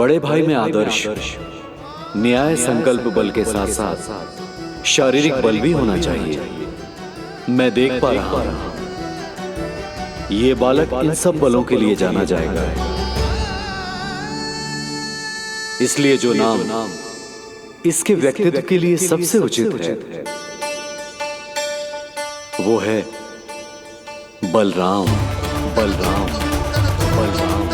बड़े भाई में आदर्श, न्याय, संकल्प बल के साथ साथ शारीरिक बल भी होना चाहिए। मैं देख पा रहा हूं ये बालक इन सब बलों के लिए जाना जाएगा। इसलिए जो नाम इसके व्यक्तित्व के लिए सबसे उचित है वो है बलराम। बलराम, बलराम।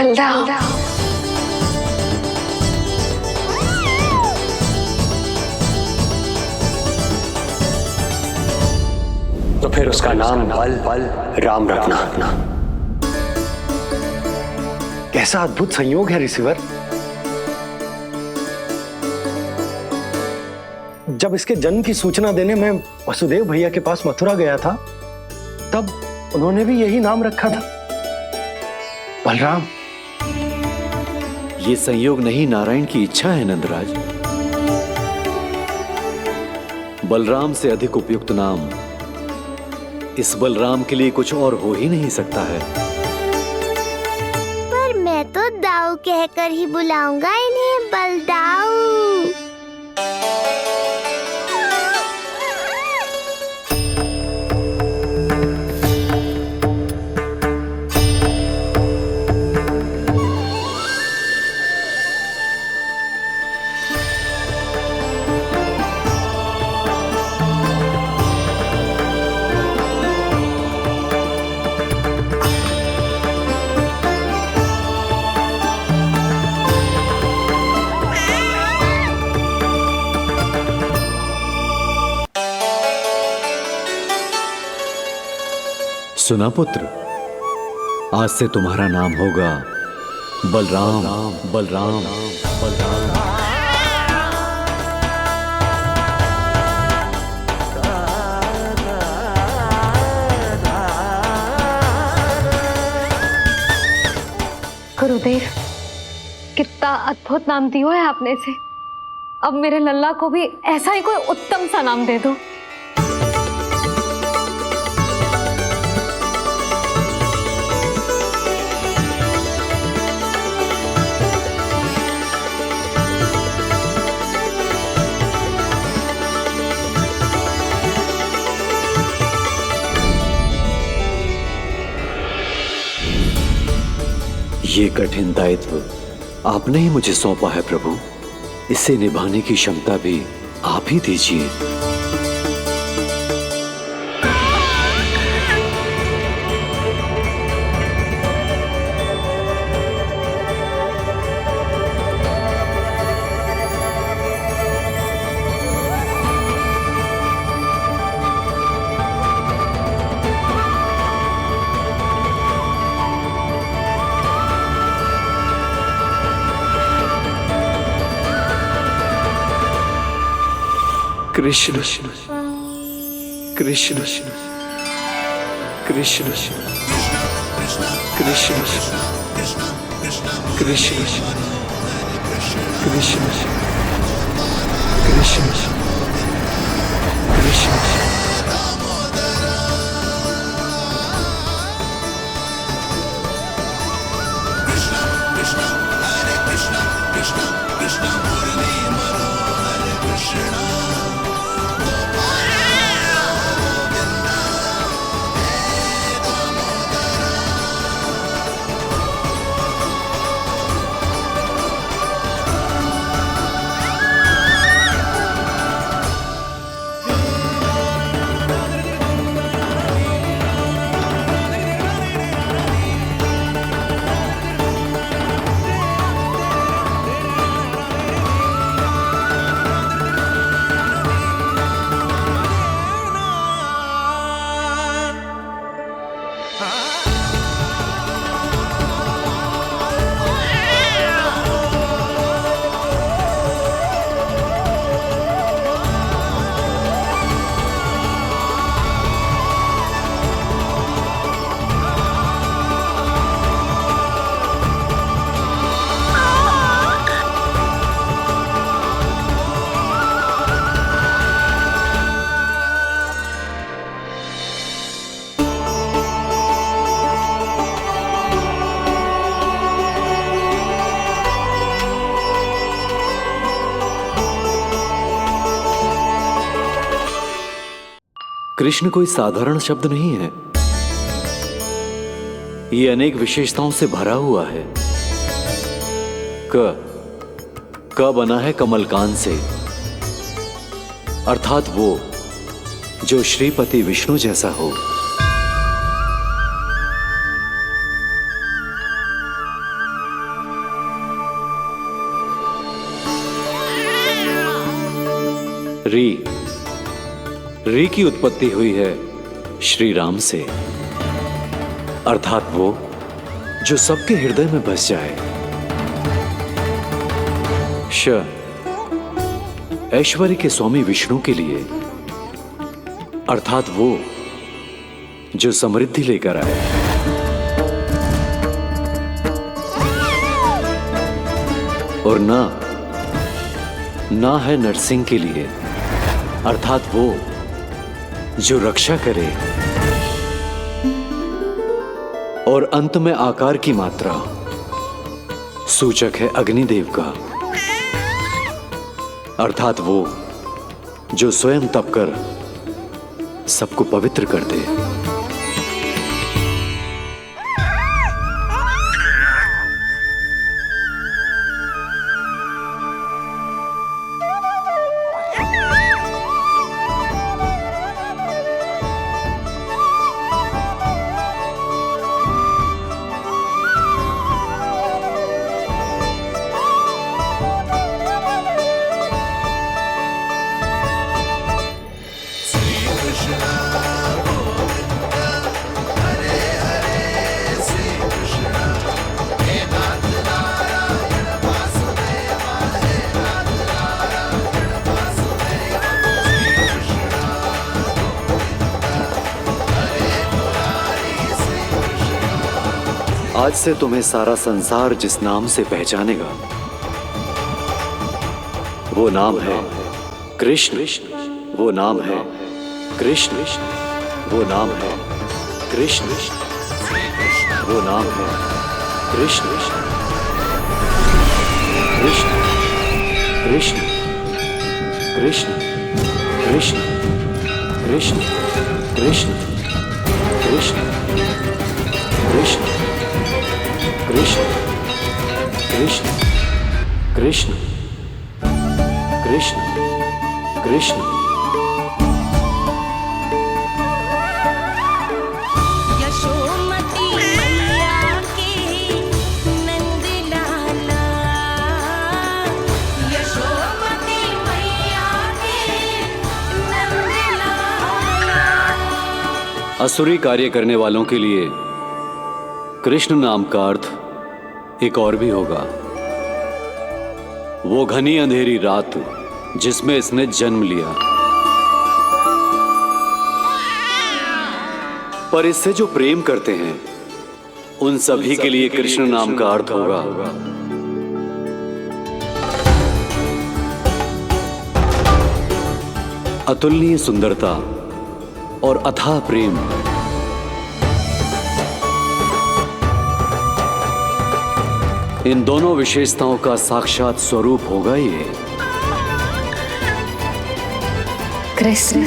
बलराम, तो फिर उसका नाम बल राम रखना। कैसा अद्भुत संयोग है रिसीवर। जब इसके जन्म की सूचना देने मैं वसुदेव भैया के पास मथुरा गया था तब उन्होंने भी यही नाम रखा था, बलराम। ये संयोग नहीं, नारायण की इच्छा है नंदराज। बलराम से अधिक उपयुक्त नाम इस बलराम के लिए कुछ और हो ही नहीं सकता है। पर मैं तो दाऊ कहकर ही बुलाऊंगा इन्हें, बलदाऊ। सुना पुत्र, आज से तुम्हारा नाम होगा बलराम। बलराम, बलराम। गुरुदेव, कितना अद्भुत नाम दिया है आपने इसे। अब मेरे लल्ला को भी ऐसा ही कोई उत्तम सा नाम दे दो। ये कठिन दायित्व आपने ही मुझे सौंपा है प्रभु। इसे निभाने की क्षमता भी आप ही दीजिए। कृष्ण कृष्ण कृष्ण कृष्ण कृष्ण कृष्ण कृष्ण कृष्ण। कृष्ण कोई साधारण शब्द नहीं है। ये अनेक विशेषताओं से भरा हुआ है। क बना है कमलकांत से, अर्थात वो जो श्रीपति विष्णु जैसा हो। री की उत्पत्ति हुई है श्री राम से, अर्थात वो जो सबके हृदय में बस जाए। श ऐश्वर्य के स्वामी विष्णु के लिए, अर्थात वो जो समृद्धि लेकर आए। और ना है नरसिंह के लिए, अर्थात वो जो रक्षा करे। और अंत में आकार की मात्रा सूचक है अग्निदेव का, अर्थात वो जो स्वयं तप कर सबको पवित्र कर दे। आज से तुम्हें सारा संसार जिस नाम से पहचानेगा वो नाम है कृष्ण। वो नाम है कृष्ण। वो नाम है कृष्ण। वो नाम है कृष्ण। कृष्ण कृष्ण कृष्ण कृष्ण कृष्ण कृष्ण कृष्ण कृष्ण कृष्ण कृष्ण कृष्ण कृष्ण कृष्ण। यशोमती मैया के नंद लाला, यशोमती मैया के नंद लाला। असुरी कार्य करने वालों के लिए कृष्ण नाम का अर्थ एक और भी होगा। वो घनी अंधेरी रात जिसमें इसने जन्म लिया। पर इससे जो प्रेम करते हैं उन सभी के लिए कृष्ण नाम का अर्थ होगा अतुलनीय सुंदरता और अथाह प्रेम। इन दोनों विशेषताओं का साक्षात स्वरूप होगा ये कृष्ण।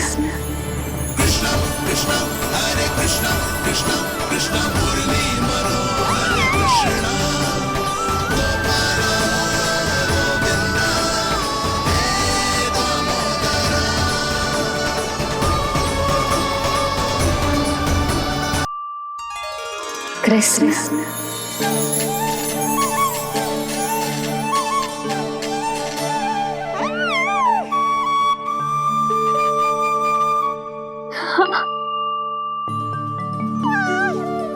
कृष्ण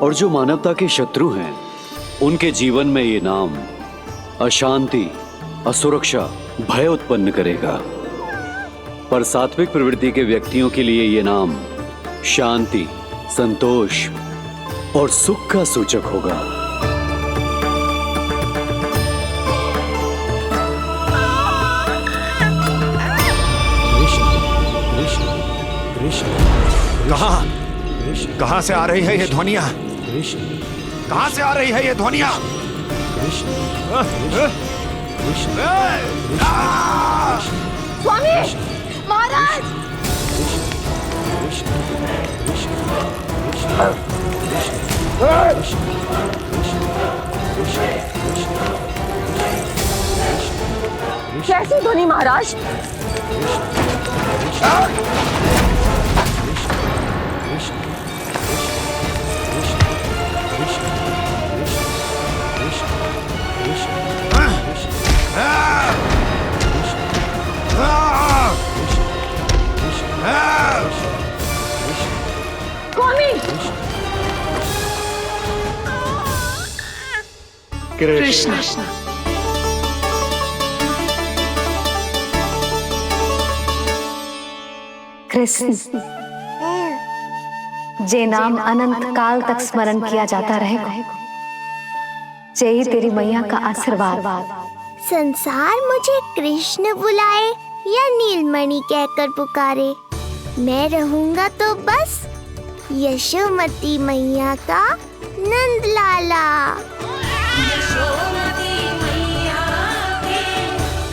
और जो मानवता के शत्रु हैं उनके जीवन में ये नाम अशांति, असुरक्षा, भय उत्पन्न करेगा। पर सात्विक प्रवृत्ति के व्यक्तियों के लिए ये नाम शांति, संतोष और सुख का सूचक होगा। कृष्ण कृष्ण कृष्ण कहां से आ रही है ये ध्वनियां? कहां से आ रही है ये ध्वनियां? स्वामी महाराज, कैसी ध्वनि महाराज? स्वामी कृष्ण। कृष्ण, जे नाम अनंत काल तक स्मरण किया जाता रहेगा, जय तेरी मैया का आशीर्वाद। संसार मुझे कृष्ण बुलाए या नीलमणि कहकर पुकारे, मैं रहूंगा तो बस यशोमती मैया का नंद लाला। यशोमती मैया के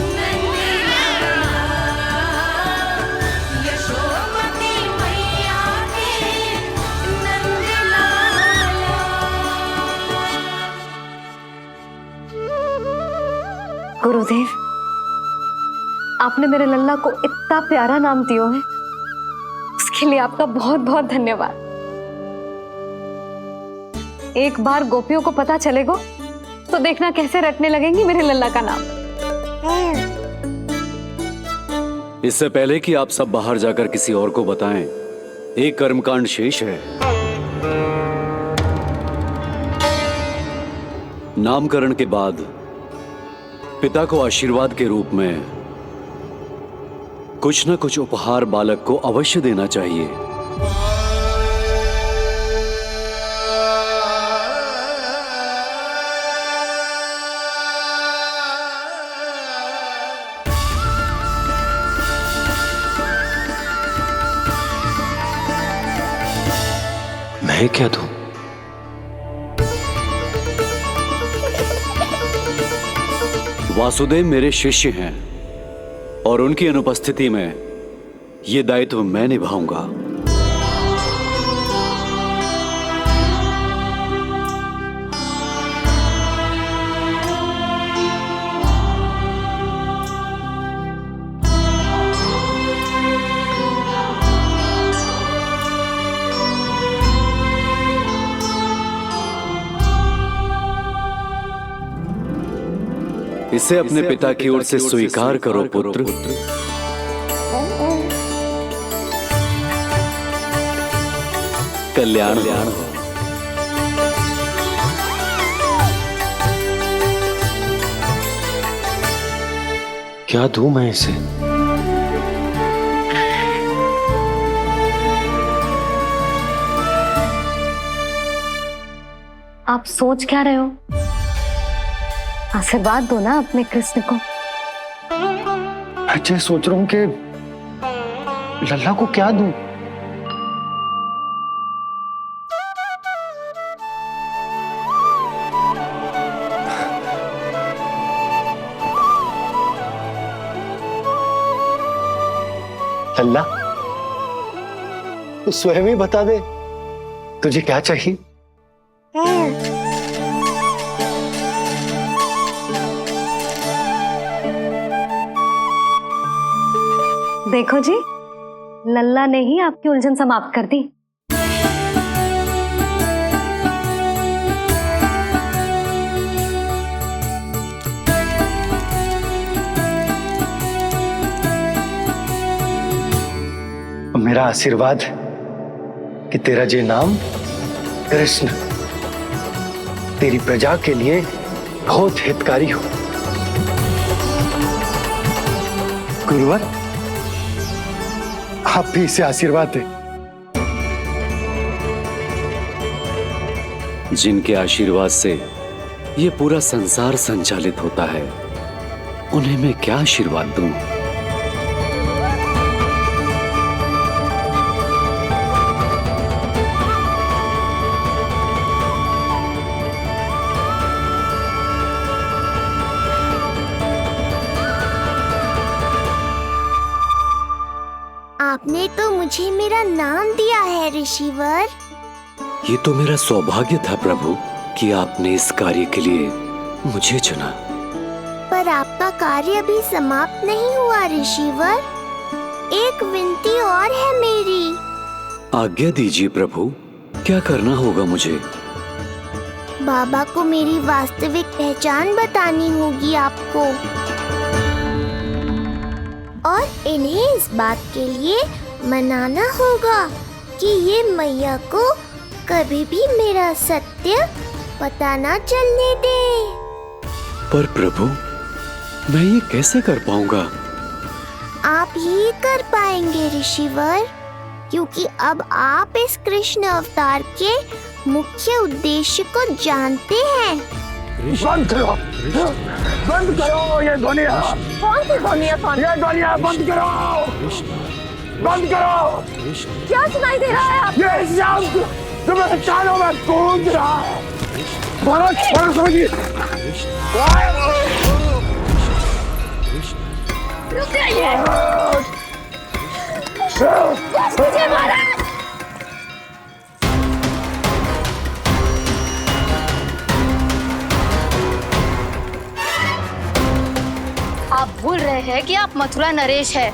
नंद लाला, यशोमती मैया के नंद लाला। गुरुदेव, आपने मेरे लल्ला को इतना प्यारा नाम दिया है, उसके लिए आपका बहुत बहुत धन्यवाद। एक बार गोपियों को पता चलेगा तो देखना कैसे रटने लगेंगी मेरे लल्ला का नाम। इससे पहले कि आप सब बाहर जाकर किसी और को बताएं, एक कर्मकांड शेष है। नामकरण के बाद पिता को आशीर्वाद के रूप में कुछ न कुछ उपहार बालक को अवश्य देना चाहिए। मैं क्या दूं? वासुदेव मेरे शिष्य हैं और उनकी अनुपस्थिति में यह दायित्व मैं निभाऊंगा। इसे अपने पिता की ओर से स्वीकार करो पुत्र। कल्याण हो। क्या दूं मैं इसे? आप सोच क्या रहे हो? आशीर्वाद दो ना अपने कृष्ण को। अच्छा, सोच रहा हूं कि लल्ला को क्या दूं। लल्ला, तू स्वयं ही बता दे, तुझे क्या चाहिए। देखो जी, लल्ला ने ही आपकी उलझन समाप्त कर दी। मेरा आशीर्वाद कि तेरा जे नाम कृष्ण तेरी प्रजा के लिए बहुत हितकारी हो। गुरुवर, आप भी इसे आशीर्वाद दें। जिनके आशीर्वाद से ये पूरा संसार संचालित होता है, उन्हें मैं क्या आशीर्वाद दूं? आपने तो तो मुझे मेरा नाम दिया है ऋषिवर। ये तो मेरा सौभाग्य था प्रभु कि आपने इस कार्य के लिए मुझे चुना। पर आपका कार्य अभी समाप्त नहीं हुआ ऋषिवर। एक विनती और है मेरी। आज्ञा दीजिए प्रभु, क्या करना होगा मुझे? बाबा को मेरी वास्तविक पहचान बतानी होगी आपको, और इन्हें इस बात के लिए मनाना होगा कि ये मैया को कभी भी मेरा सत्य पता ना चलने दे। पर प्रभु, मैं ये कैसे कर पाऊंगा? आप ही कर पाएंगे ऋषिवर, क्योंकि अब आप इस कृष्ण अवतार के मुख्य उद्देश्य को जानते हैं। बंद करो, बंद करो ये ध्वनिया। कौन सी ध्वनिया? ये ध्वनिया बंद करो, बंद करो। क्या सुनाई दे रहा है आप? ये शब्द तुम्हें कानों में गूंज रहा है। भरत समझिए। रुक जाइए। बस मुझे महाराज। आप भूल रहे हैं कि आप मथुरा नरेश है,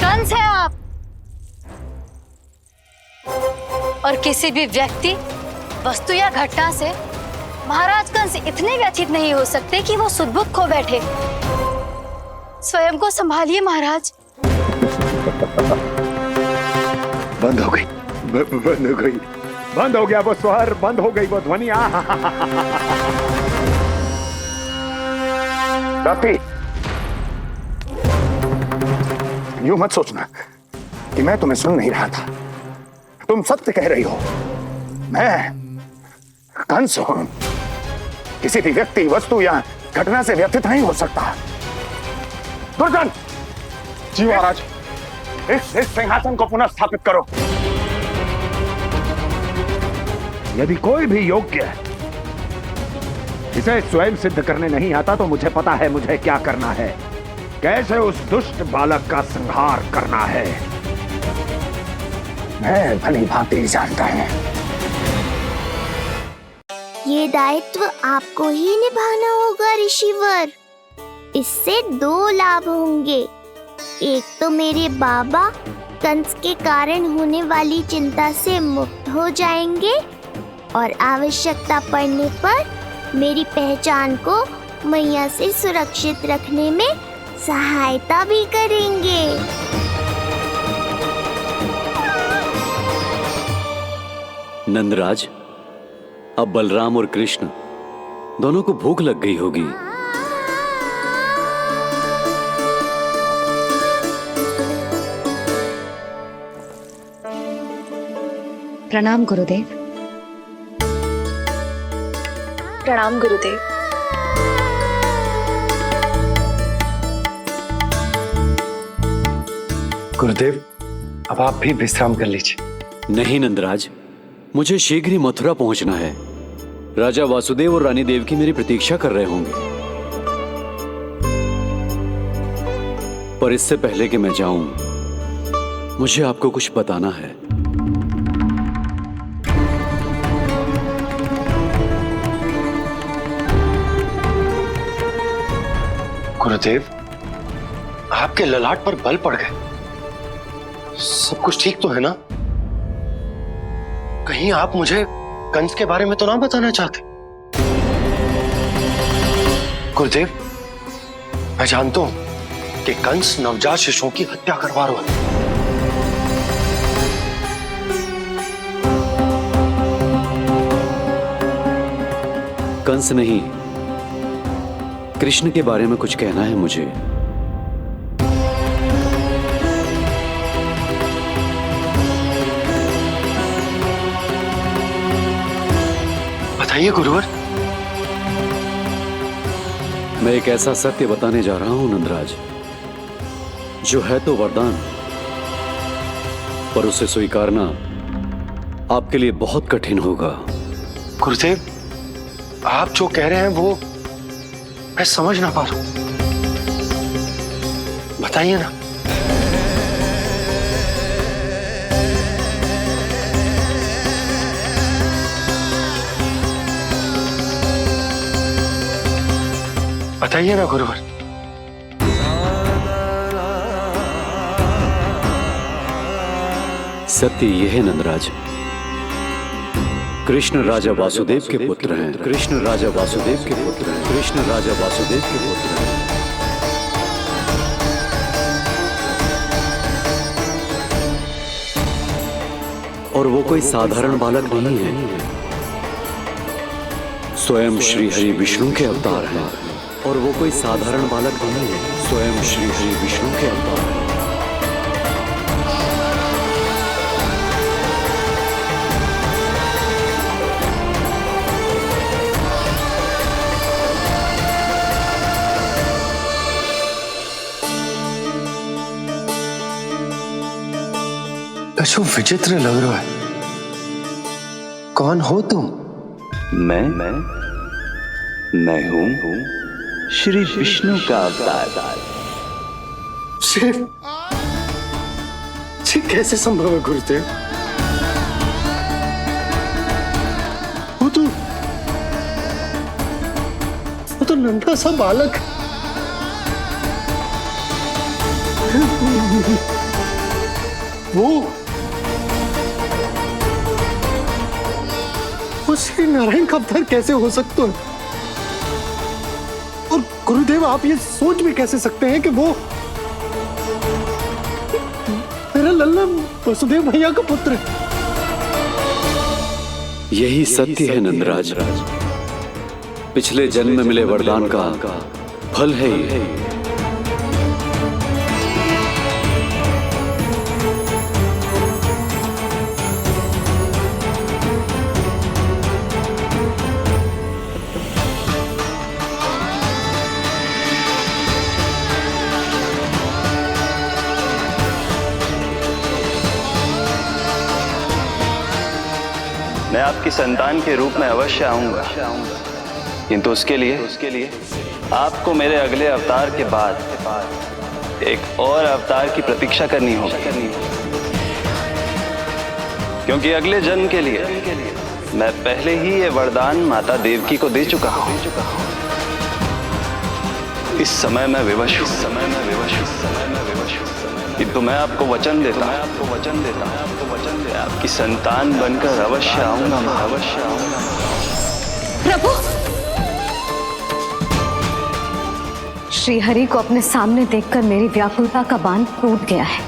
कंस है आप। और किसी भी व्यक्ति, वस्तु या घटना से महाराज कंस इतने व्यथित नहीं हो सकते कि वो सुदबुद्ध खो बैठे। स्वयं को संभालिए महाराज। बंद हो गई, बंद हो गई, बंद हो गया वो स्वर, बंद हो गई वो ध्वनिया। रफी, यूं मत सोचना कि मैं तुम्हें सुन नहीं रहा था। तुम सत्य कह रही हो। मैं कंस हूं। किसी भी व्यक्ति, वस्तु या घटना से व्यथित नहीं हो सकता। दुर्जन, जी महाराज, इस सिंहासन को पुनः स्थापित करो। यदि कोई भी योग्य इसे स्वयं सिद्ध करने नहीं आता तो मुझे पता है मुझे क्या करना है, कैसे उस दुष्ट बालक का संहार करना है। मैं भली भांति जानता हूं। ये दायित्व आपको ही निभाना होगा ऋषिवर। इससे दो लाभ होंगे। एक तो मेरे बाबा कंस के कारण होने वाली चिंता से मुक्त हो जाएंगे, और आवश्यकता पड़ने पर मेरी पहचान को मैया से सुरक्षित रखने में सहायता भी करेंगे। नंदराज, अब बलराम और कृष्ण दोनों को भूख लग गई होगी। प्रणाम गुरुदेव। प्रणाम गुरुदेव। गुरुदेव, अब आप भी विश्राम कर लीजिए। नहीं नंदराज, मुझे शीघ्र ही मथुरा पहुंचना है। राजा वासुदेव और रानी देवकी मेरी प्रतीक्षा कर रहे होंगे। पर इससे पहले कि मैं जाऊं, मुझे आपको कुछ बताना है। गुरुदेव, आपके ललाट पर बल पड़ गए। सब कुछ ठीक तो है ना? कहीं आप मुझे कंस के बारे में तो ना बताना चाहते? गुरुदेव, मैं जानता हूं कि कंस नवजात शिशुओं की हत्या करवा रहा है। कंस नहीं, कृष्ण के बारे में कुछ कहना है मुझे। बताइए गुरुवर। मैं एक ऐसा सत्य बताने जा रहा हूं नंदराज, जो है तो वरदान, पर उसे स्वीकारना आपके लिए बहुत कठिन होगा। गुरुदेव, आप जो कह रहे हैं वो मैं समझ ना पा रहा हूं। बताइए ना। बताइए ना गुरुवर। सत्य यह है नंदराज, कृष्ण राजा वासुदेव के पुत्र हैं। कृष्ण राजा वासुदेव के पुत्र हैं। कृष्ण राजा वासुदेव के पुत्र हैं। और वो कोई साधारण बालक नहीं है, स्वयं श्री हरि विष्णु के अवतार हैं। और वो कोई साधारण बालक नहीं है, स्वयं श्री हरि विष्णु के अवतार हैं। कशु विचित्र लग रहा है। कौन हो तुम? मैं हूं श्री विष्णु का अवतार। जी कैसे संभव है गुरुदेव? वो तो नन्हा सा बालक है। वो श्री नारायण का अवतार कैसे हो सकता है? और गुरुदेव आप ये सोच भी कैसे सकते हैं कि वो मेरा लल्ला वसुदेव भैया का पुत्र है? यही सत्य है नंदराज, पिछले जन्म में मिले वरदान का फल है ये। मैं आपकी संतान के रूप में अवश्य आऊंगा, किंतु उसके लिए आपको मेरे अगले अवतार के बाद एक और अवतार की प्रतीक्षा करनी होगी, क्योंकि अगले जन्म के लिए मैं पहले ही ये वरदान माता देवकी को दे चुका हूं। इस समय मैं विवश हूं, किंतु मैं आपको वचन देता हूं, आपकी संतान बनकर अवश्य आऊंगा। प्रभु, श्री हरि को अपने सामने देखकर मेरी व्याकुलता का बांध टूट गया है।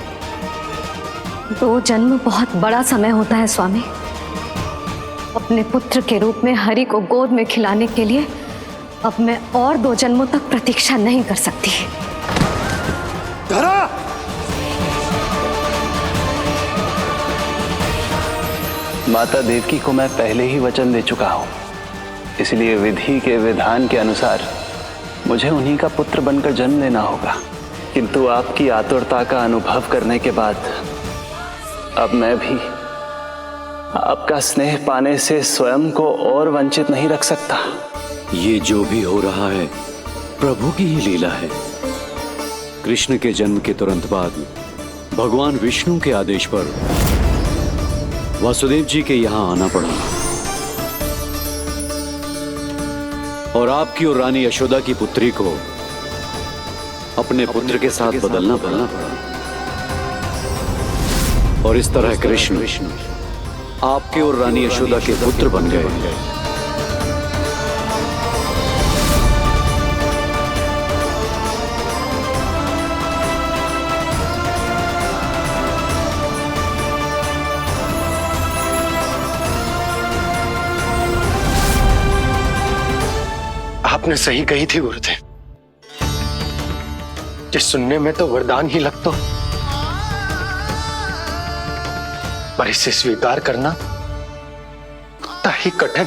2 जन्म बहुत बड़ा समय होता है स्वामी। अपने पुत्र के रूप में हरि को गोद में खिलाने के लिए अब मैं और 2 जन्मों तक प्रतीक्षा नहीं कर सकती। धरा! माता देवकी को मैं पहले ही वचन दे चुका हूं, इसलिए विधि के विधान के अनुसार मुझे उन्हीं का पुत्र बनकर जन्म लेना होगा। किंतु आपकी आतुरता का अनुभव करने के बाद अब मैं भी आपका स्नेह पाने से स्वयं को और वंचित नहीं रख सकता। ये जो भी हो रहा है प्रभु की ही लीला है। कृष्ण के जन्म के तुरंत बाद भगवान विष्णु के आदेश पर वासुदेव जी के यहां आना पड़ा और आपकी और रानी यशोदा की पुत्री को अपने पुत्र के साथ बदलना पड़ा और इस तरह कृष्ण आपके और रानी यशोदा के पुत्र बन गए। आपने सही कही थी गुरुदेव, जिस सुनने में तो वरदान ही लगता, पर इसे स्वीकार करना होता ही कठिन।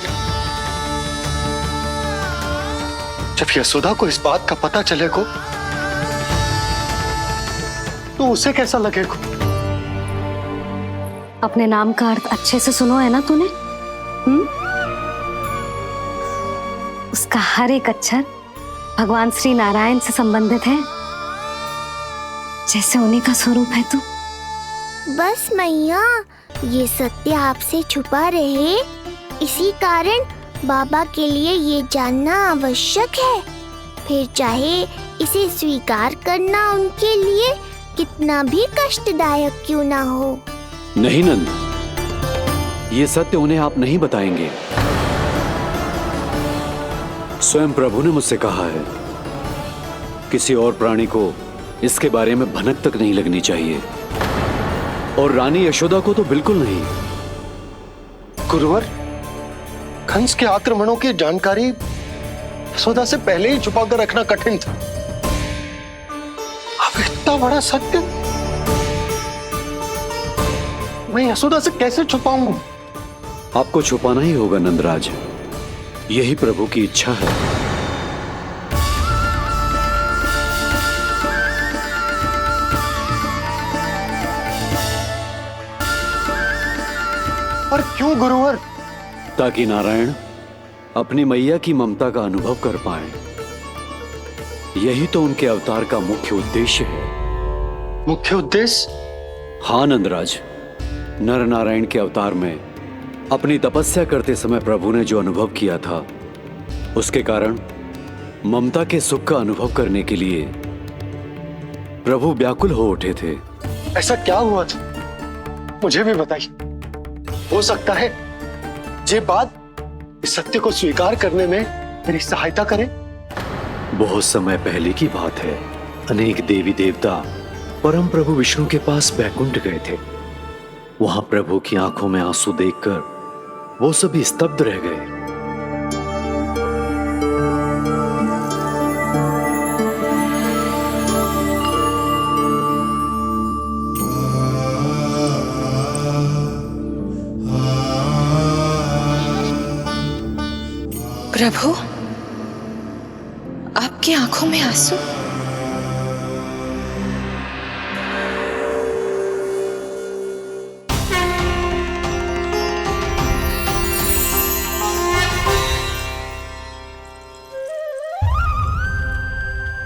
जब यशोदा को इस बात का पता चलेगा तो उसे कैसा लगेगा? अपने नाम का अर्थ अच्छे से सुनो है ना तूने? उसका हर एक अक्षर भगवान श्री नारायण से संबंधित है, जैसे उन्हीं का स्वरूप है तू। बस मैया, ये सत्य आपसे छुपा रहे, इसी कारण बाबा के लिए ये जानना आवश्यक है। फिर चाहे इसे स्वीकार करना उनके लिए कितना भी कष्टदायक क्यों ना हो। नहीं नंद, ये सत्य उन्हें आप नहीं बताएंगे। स्वयं प्रभु ने मुझसे कहा है किसी और प्राणी को इसके बारे में भनक तक नहीं लगनी चाहिए, और रानी यशोदा को तो बिल्कुल नहीं। गुरुवर, कंस के आक्रमणों की जानकारी यशोदा से पहले ही छुपाकर रखना कठिन था। अब इतना बड़ा सत्य मैं यशोदा से कैसे छुपाऊंगा? आपको छुपाना ही होगा नंदराज, यही प्रभु की इच्छा है। पर क्यों गुरुवर? ताकि नारायण अपनी मैया की ममता का अनुभव कर पाए। यही तो उनके अवतार का मुख्य उद्देश्य है। मुख्य उद्देश्य? हाँ नंदराज, नर नारायण के अवतार में अपनी तपस्या करते समय प्रभु ने जो अनुभव किया था, उसके कारण ममता के सुख का अनुभव करने के लिए प्रभु व्याकुल हो उठे थे। ऐसा क्या हुआ था, मुझे भी बताइए। हो सकता है ये बात इस सत्य को स्वीकार करने में मेरी सहायता करे। बहुत समय पहले की बात है। अनेक देवी देवता परम प्रभु विष्णु के पास बैकुंठ गए थे। वहां प्रभु की आंखों में आंसू देखकर वो सभी स्तब्ध रह गए। प्रभु, आपकी आंखों में आंसू?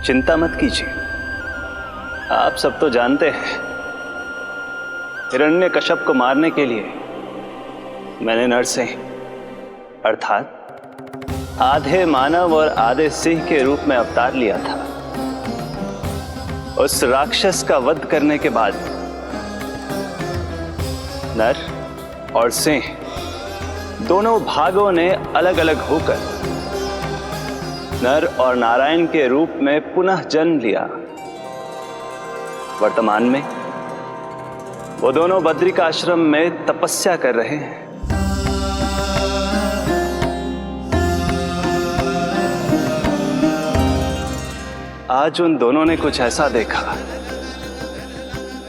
चिंता मत कीजिए, आप सब तो जानते हैं हिरण्यकश्यप को मारने के लिए मैंने नरसिंह अर्थात आधे मानव और आधे सिंह के रूप में अवतार लिया था। उस राक्षस का वध करने के बाद नर और सिंह दोनों भागों ने अलग अलग होकर नर और नारायण के रूप में पुनः जन्म लिया। वर्तमान में वो दोनों बद्रिकाश्रम में तपस्या कर रहे हैं। आज उन दोनों ने कुछ ऐसा देखा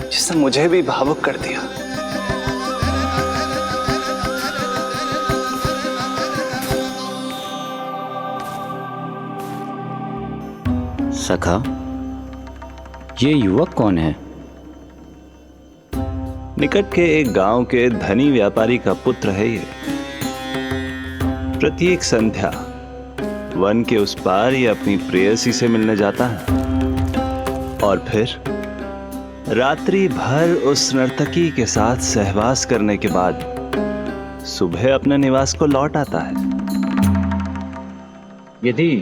जिसने मुझे भी भावुक कर दिया। सखा, ये युवक कौन है? निकट के एक गांव के धनी व्यापारी का पुत्र है ये। प्रत्येक संध्या वन के उस पार ये अपनी प्रेयसी से मिलने जाता है और फिर रात्रि भर उस नर्तकी के साथ सहवास करने के बाद सुबह अपने निवास को लौट आता है। यदि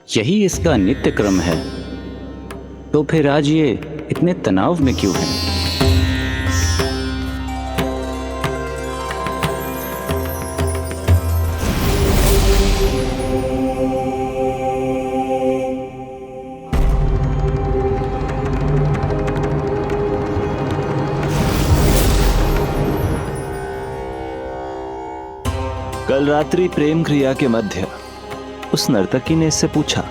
यही इसका नित्य क्रम है तो फिर आज ये इतने तनाव में क्यों है? कल रात्रि प्रेम क्रिया के मध्य उस नर्तकी ने इससे पूछा,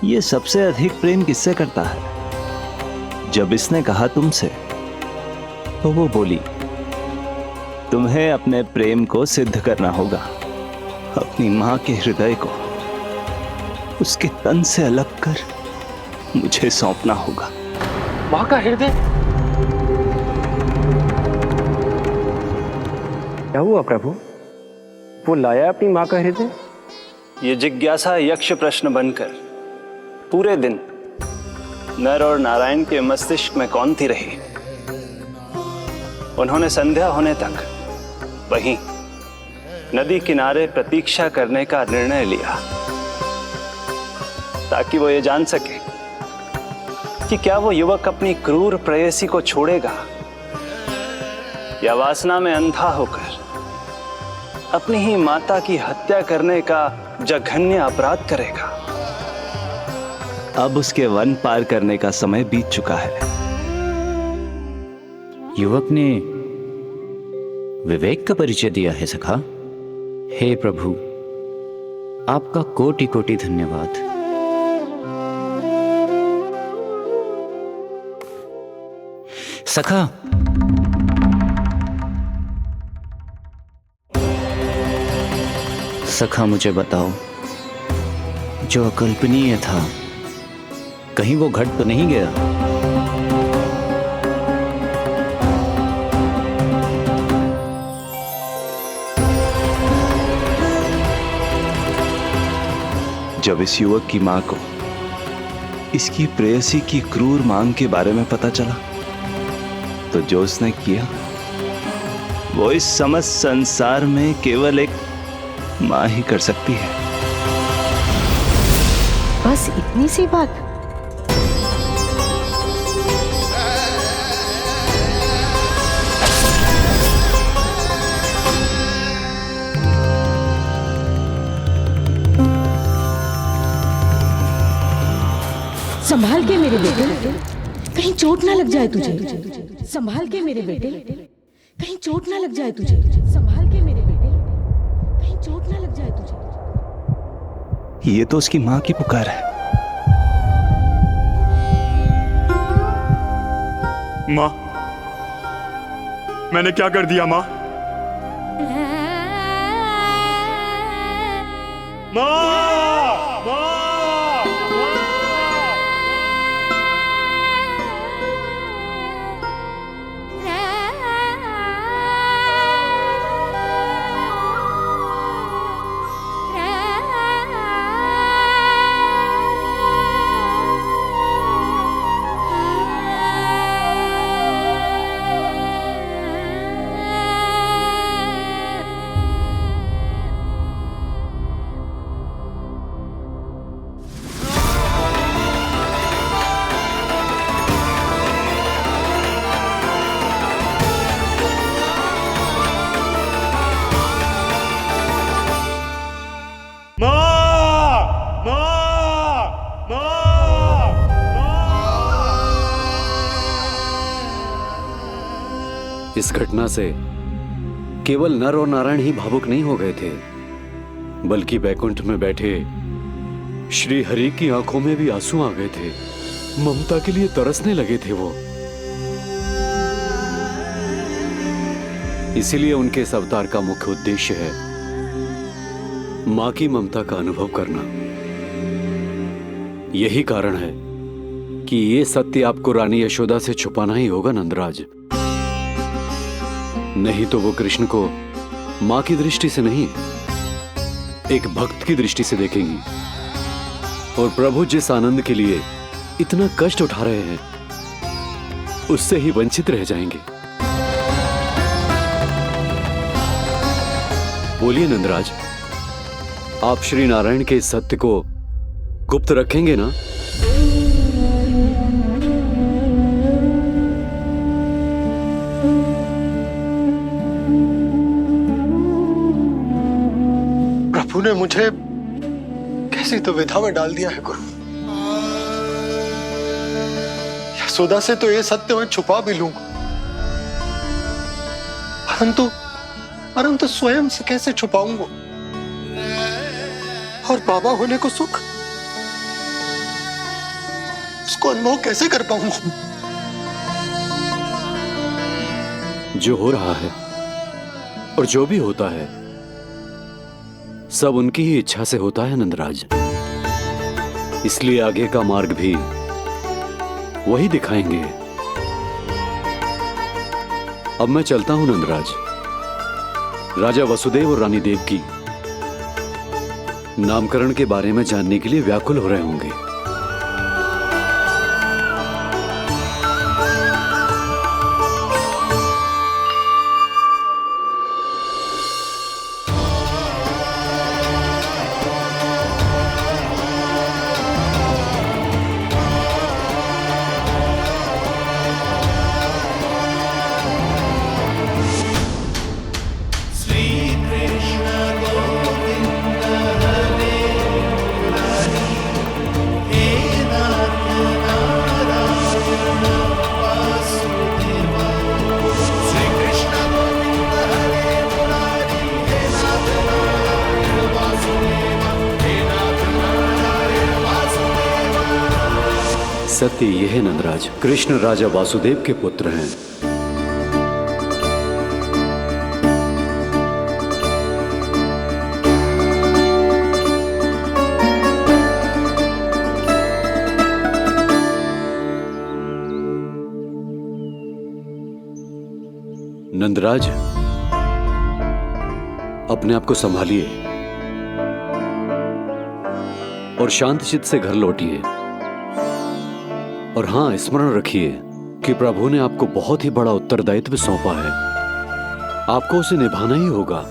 ये सबसे अधिक प्रेम किससे करता है? जब इसने कहा तुमसे, तो वो बोली, तुम्हें अपने प्रेम को सिद्ध करना होगा। अपनी मां के हृदय को उसके तन से अलग कर मुझे सौंपना होगा। मां का हृदय? क्या हुआ प्रभु? वो लाया अपनी मां का हृदय? ये जिज्ञासा यक्ष प्रश्न बनकर पूरे दिन नर और नारायण के मस्तिष्क में कौंधती रही। उन्होंने संध्या होने तक वहीं नदी किनारे प्रतीक्षा करने का निर्णय लिया। ताकि वो ये जान सके कि क्या वो युवक अपनी क्रूर प्रेयसी को छोड़ेगा या वासना में अंधा होकर अपनी ही माता की हत्या करने का जघन्य अपराध करेगा। अब उसके वन पार करने का समय बीत चुका है। युवक ने विवेक का परिचय दिया है सखा। हे प्रभु, आपका कोटि कोटि धन्यवाद। सखा, सखा मुझे बताओ, जो अकल्पनीय था कहीं वो घट तो नहीं गया? जब इस युवक की मां को इसकी प्रेयसी की क्रूर मांग के बारे में पता चला तो जो उसने किया वो इस समस्त संसार में केवल एक मां ही कर सकती है। बस इतनी सी बात? संभाल के मेरे बेटे, कहीं चोट ना लग जाए तुझे। संभाल के मेरे बेटे, कहीं चोट ना लग जाए तुझे। संभाल के मेरे बेटे, कहीं चोट ना लग जाए तुझे। ये तो उसकी मां की पुकार है। मां, मैंने क्या कर दिया मां? इस घटना से केवल नर और नारायण ही भावुक नहीं हो गए थे, बल्कि बैकुंठ में बैठे श्री हरि की आंखों में भी आंसू आ गए थे। ममता के लिए तरसने लगे थे वो। इसीलिए उनके इस अवतार का मुख्य उद्देश्य है मां की ममता का अनुभव करना। यही कारण है कि ये सत्य आपको रानी यशोदा से छुपाना ही होगा नंदराज। नहीं तो वो कृष्ण को मां की दृष्टि से नहीं, एक भक्त की दृष्टि से देखेंगी, और प्रभु जिस आनंद के लिए इतना कष्ट उठा रहे हैं उससे ही वंचित रह जाएंगे। बोलिए नंदराज, आप श्री नारायण के इस सत्य को गुप्त रखेंगे ना? प्रभु ने मुझे कैसी दुविधा में डाल दिया है गुरु। यशोदा से तो ये सत्य मैं छुपा भी लूंगा, परंतु स्वयं से कैसे छुपाऊंगा? और बाबा होने को सुख, उसको अनुभव कैसे कर पाऊंगा? जो हो रहा है और जो भी होता है सब उनकी ही इच्छा से होता है नंदराज। इसलिए आगे का मार्ग भी वही दिखाएंगे। अब मैं चलता हूं नंदराज। राजा वसुदेव और रानी देवकी नामकरण के बारे में जानने के लिए व्याकुल हो रहे होंगे। सत्य ये है नंदराज, कृष्ण राजा वासुदेव के पुत्र हैं। नंदराज, अपने आप को संभालिए और शांत चित्त से घर लौटिए। और हां, स्मरण रखिए कि प्रभु ने आपको बहुत ही बड़ा उत्तरदायित्व सौंपा है, आपको उसे निभाना ही होगा।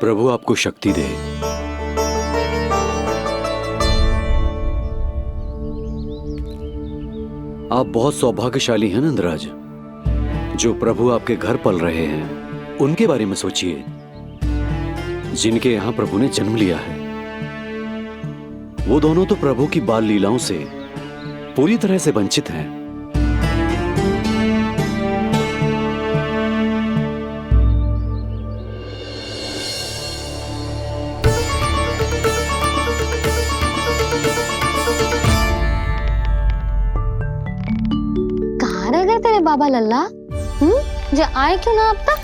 प्रभु आपको शक्ति दे। आप बहुत सौभाग्यशाली हैं नंदराज, जो प्रभु आपके घर पल रहे हैं। उनके बारे में सोचिए जिनके यहां प्रभु ने जन्म लिया है। वो दोनों तो प्रभु की बाल लीलाओं से पूरी तरह से वंचित हैं। कहाँ रह गए तेरे बाबा लल्ला? जो आए क्यों ना अब तक?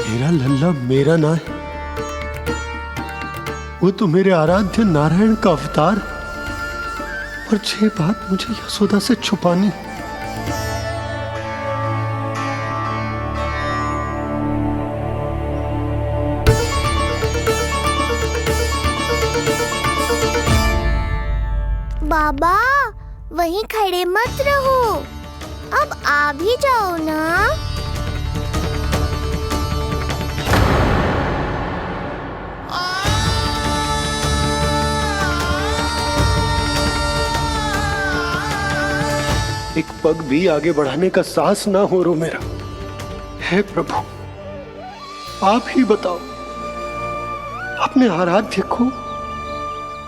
मेरा लल्ला मेरा ना है, वो तो मेरे आराध्य नारायण का अवतार। और ये बात मुझे यशोदा से छुपानी। बाबा वहीं खड़े मत रहो, अब आ भी जाओ ना। एक पग भी आगे बढ़ाने का साहस ना हो रो मेरा। हे प्रभु, आप ही बताओ, अपने आराध्य को,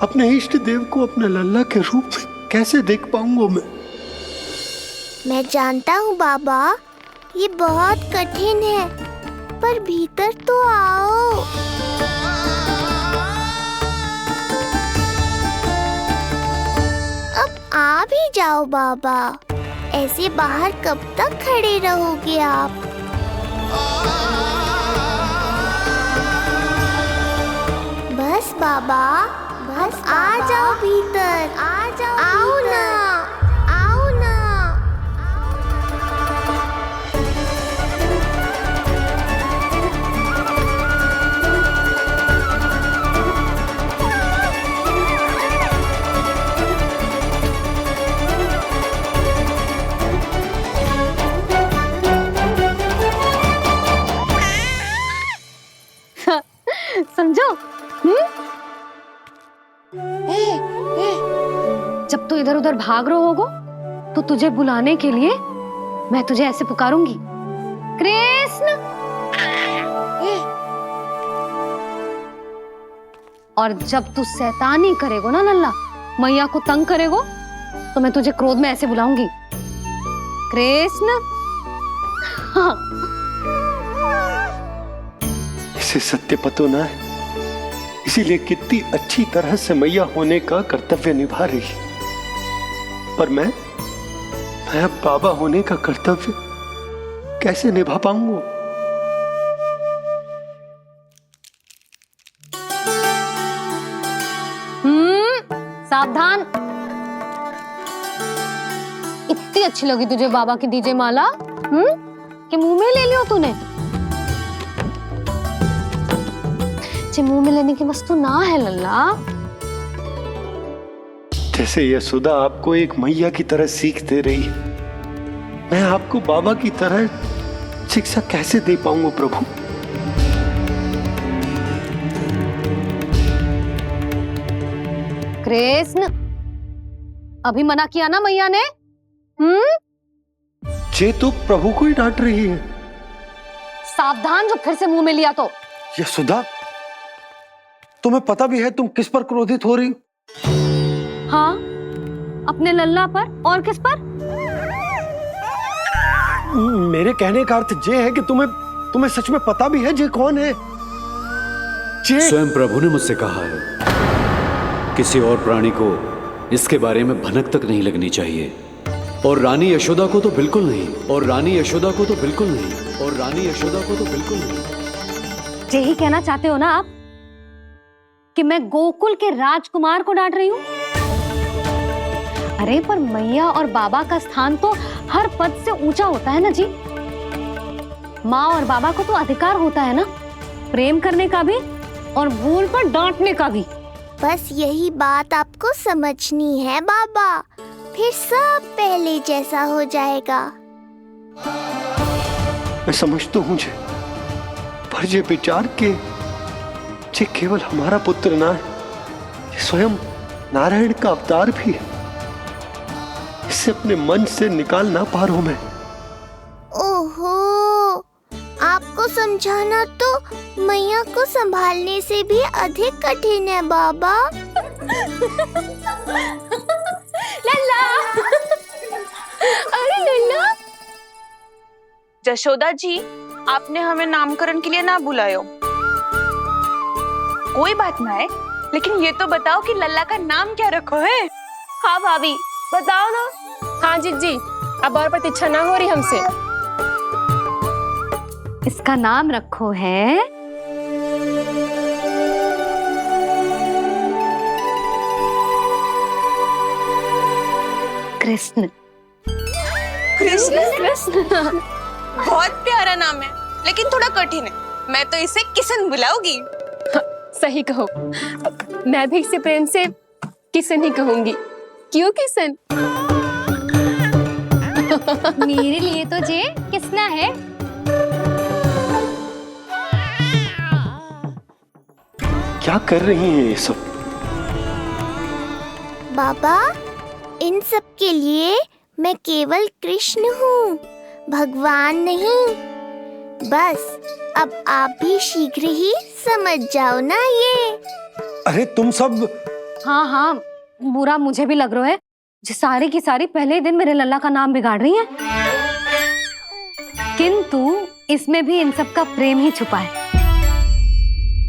अपने इष्ट देव को अपने लल्ला के रूप में कैसे देख पाऊंगा मैं? मैं जानता हूँ बाबा, ये बहुत कठिन है, पर भीतर तो आओ। अब आ भी जाओ बाबा, ऐसे बाहर कब तक खड़े रहोगे आप? बस बाबा, बस आ जाओ भीतर, आ जाओ, आओ ना, आओ ना। समझो? जब तू इधर उधर भाग रहा होगा तो तुझे बुलाने के लिए मैं तुझे ऐसे पुकारूंगी, कृष्ण। और जब तू शैतानी करेगो ना लल्ला, मैया को तंग करेगो, तो मैं तुझे क्रोध में ऐसे बुलाऊंगी, कृष्ण। हाँ। इसे सत्य पतो ना है, इसीलिए कितनी अच्छी तरह से मैया होने का कर्तव्य निभा रही है। पर मैं अब बाबा होने का कर्तव्य कैसे निभा पाऊंगा? सावधान। इतनी अच्छी लगी तुझे बाबा की दीजे माला, कि मुंह में ले लियो तूने? मुंह में लेने की वस्तु ना है लल्ला। जैसे यशोदा आपको एक मैया की तरह सीख दे रही है, मैं आपको बाबा की तरह शिक्षा कैसे दे पाऊंगा प्रभु? कृष्ण, अभी मना किया ना मैया ने? ये तो प्रभु को ही डांट रही है। सावधान, जो फिर से मुंह में लिया तो। यशोदा, तुम्हें पता भी है तुम किस पर क्रोधित हो रही? हाँ, अपने लल्ला पर। और किस पर? मेरे कहने का अर्थ ये है कि तुम्हें सच में पता भी है जे कौन है? जे स्वयं प्रभु ने मुझसे कहा है किसी और प्राणी को इसके बारे में भनक तक नहीं लगनी चाहिए, और रानी यशोदा को तो बिल्कुल नहीं, और रानी यशोदा को तो बिल्कुल नहीं, और रानी यशोदा को तो बिल्कुल नहीं। यही कहना चाहते हो ना आप कि मैं गोकुल के राजकुमार को डांट रही हूँ? अरे पर मैया और बाबा का स्थान तो हर पद से ऊंचा होता है ना जी। माँ और बाबा को तो अधिकार होता है ना प्रेम करने का भी और भूल पर डांटने का भी। बस यही बात आपको समझनी है बाबा, फिर सब पहले जैसा हो जाएगा। मैं समझ तो हूँ जे, पर ये विचार के जे केवल हमारा पुत्र ना है, ये स्वयं नारायण का अवतार भी है, इसे अपने मन से निकाल ना पा रहा हूं मैं। ओहो, आपको समझाना तो मैया को संभालने से भी अधिक कठिन है बाबा। लल्ला, अरे लल्ला। जशोदा जी, आपने हमें नामकरण के लिए ना बुलायो। कोई बात ना है, लेकिन ये तो बताओ कि लल्ला का नाम क्या रखो है? हाँ भाभी, बताओ ना। हाँ जीजी, अब और प्रतीक्षा ना हो रही हमसे। इसका नाम रखो है कृष्ण। कृष्ण? कृष्ण बहुत प्यारा नाम है, लेकिन थोड़ा कठिन है। मैं तो इसे किशन बुलाऊंगी। सही कहो, मैं भी इसे प्रेम से किशन ही कहूंगी। क्यों किशन? मेरे लिए तो जे किसना है। क्या कर रही हैं ये सब? बाबा, इन सब के लिए मैं केवल कृष्ण हूँ, भगवान नहीं। बस अब आप भी शीघ्र ही समझ जाओ ना ये। अरे तुम सब। हाँ हाँ, बुरा मुझे भी लग रहा है जो सारी की सारी पहले ही दिन मेरे लल्ला का नाम बिगाड़ रही हैं। किंतु इसमें भी इन सब का प्रेम ही छुपा है,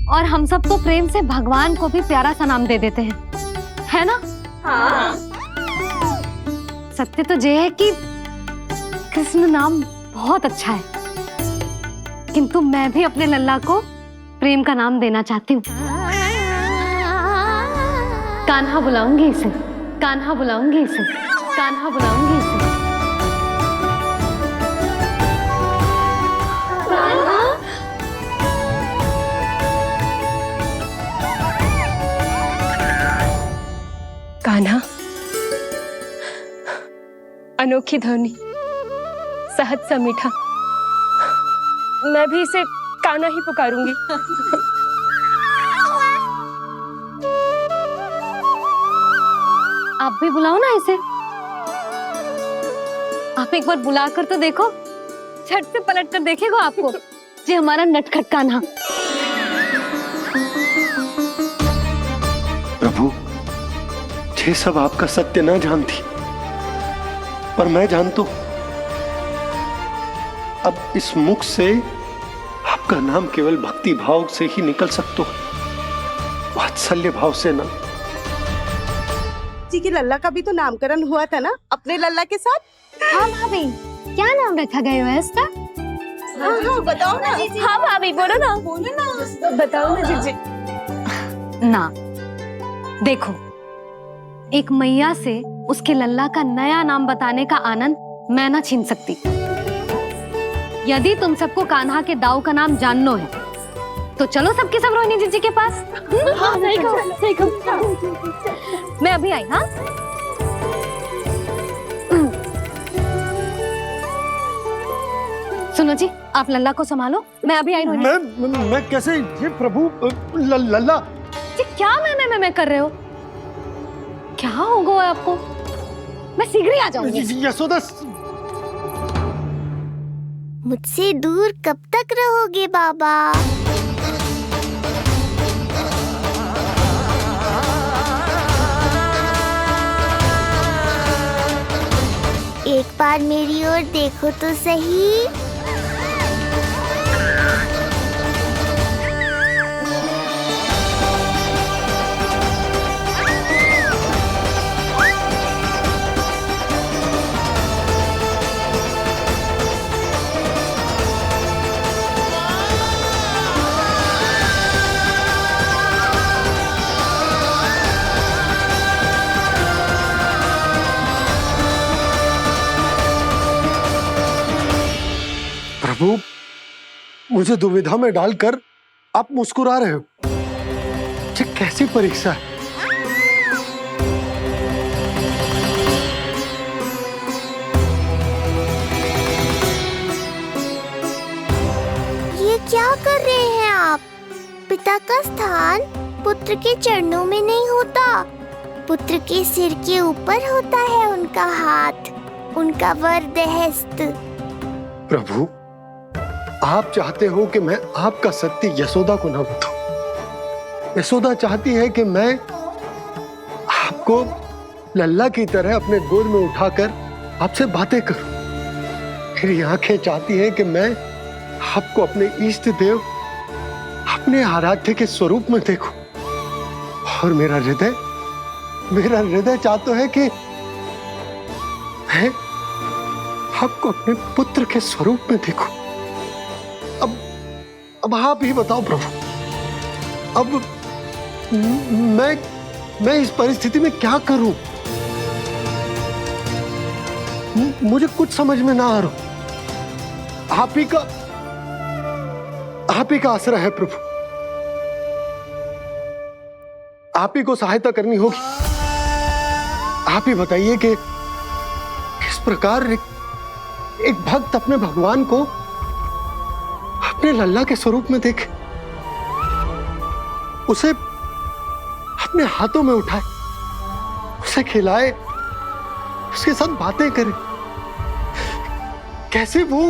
और हम सब तो प्रेम से भगवान को भी प्यारा सा नाम दे देते हैं, है ना? हाँ। सत्य तो ये है कि कृष्ण नाम बहुत अच्छा है, किंतु मैं भी अपने लल्ला को प्रेम का नाम देना चाहती हूँ। कान्हा बुलाऊंगी इसे, कान्हा बुलाऊंगी इसे, कान्हा बुलाऊंगी इसे। कान्हा, अनोखी ध्वनि, सहज सा मीठा। मैं भी इसे कान्हा ही पुकारूंगी। आप भी बुलाओ ना इसे। आप एक बार बुलाकर तो देखो, झट से पलट कर देखेगा आपको ये हमारा नटखट कान्हा। प्रभु, ये सब आपका सत्य ना जानती, पर मैं जानता हूं। अब इस मुख से आपका नाम केवल भक्ति भाव से ही निकल सकता है, वात्सल्य भाव से ना। जी की लल्ला का भी तो नामकरण हुआ था ना अपने लल्ला के साथ। हाँ भाभी, क्या नाम रखा गया है इसका? हाँ, बताओ ना। हाँ भाभी, बोलो ना। बोलो ना, बताओ ना जीजी। ना, देखो, एक मैया से उसके लल्ला का नया नाम बताने का आनंद मैं ना छीन सकती। यदि तुम सबको कान्हा के दाऊ का नाम जानना है तो चलो सबके सब रोहिणी जीजी के पास। हाँ, सही कहो, सही कहो। मैं अभी आई। हाँ, सुनो जी, आप लल्ला को संभालो, मैं अभी आई। मैं कैसे? ये प्रभु, लल्ला जी क्या मैं कर रहे हो? क्या हो गया आपको? मैं शीघ्र ही आ जाऊंगी। यशोदा, मुझसे दूर कब तक रहोगे बाबा? एक बार मेरी ओर देखो तो सही। प्रभु, मुझे दुविधा में डालकर आप मुस्कुरा रहे हो। ये कैसी परीक्षा है? ये क्या कर रहे हैं आप? पिता का स्थान पुत्र के चरणों में नहीं होता, पुत्र के सिर के ऊपर होता है उनका हाथ, उनका वरदहस्त। प्रभु, आप चाहते हो कि मैं आपका सत्य यशोदा को न बताऊं। यशोदा चाहती है कि मैं आपको लल्ला की तरह अपने गोद में उठाकर आपसे बातें करूं। मेरी आंखें चाहती हैं कि मैं आपको अपने इष्ट देव, अपने आराध्य के स्वरूप में देखूं। और मेरा हृदय चाहता है कि मैं आपको अपने पुत्र के स्वरूप में देखूं। अब आप ही बताओ प्रभु, अब मैं इस परिस्थिति में क्या करूं? मुझे कुछ समझ में ना आ रहा। आप ही का आसरा है प्रभु। आप ही को सहायता करनी होगी। आप ही बताइए कि किस प्रकार एक भक्त अपने भगवान को अपने लल्ला के स्वरूप में देखे, उसे अपने हाथों में उठाए, उसे खिलाए, उसके साथ बातें करे, कैसे वो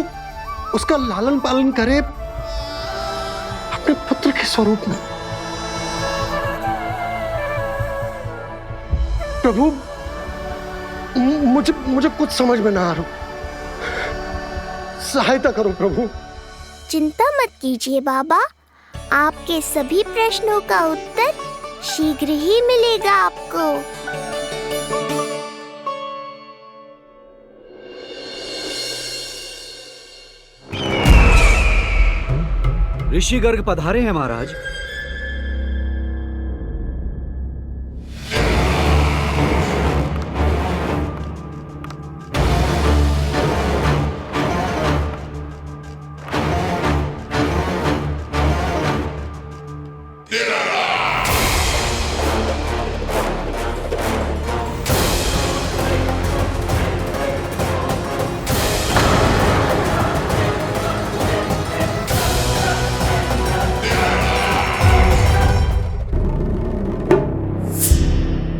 उसका लालन पालन करे अपने पुत्र के स्वरूप में। प्रभु, मुझे कुछ समझ में ना आ रहा। सहायता करो प्रभु। चिंता मत कीजिए बाबा, आपके सभी प्रश्नों का उत्तर शीघ्र ही मिलेगा आपको। ऋषि गर्ग पधारे हैं महाराज।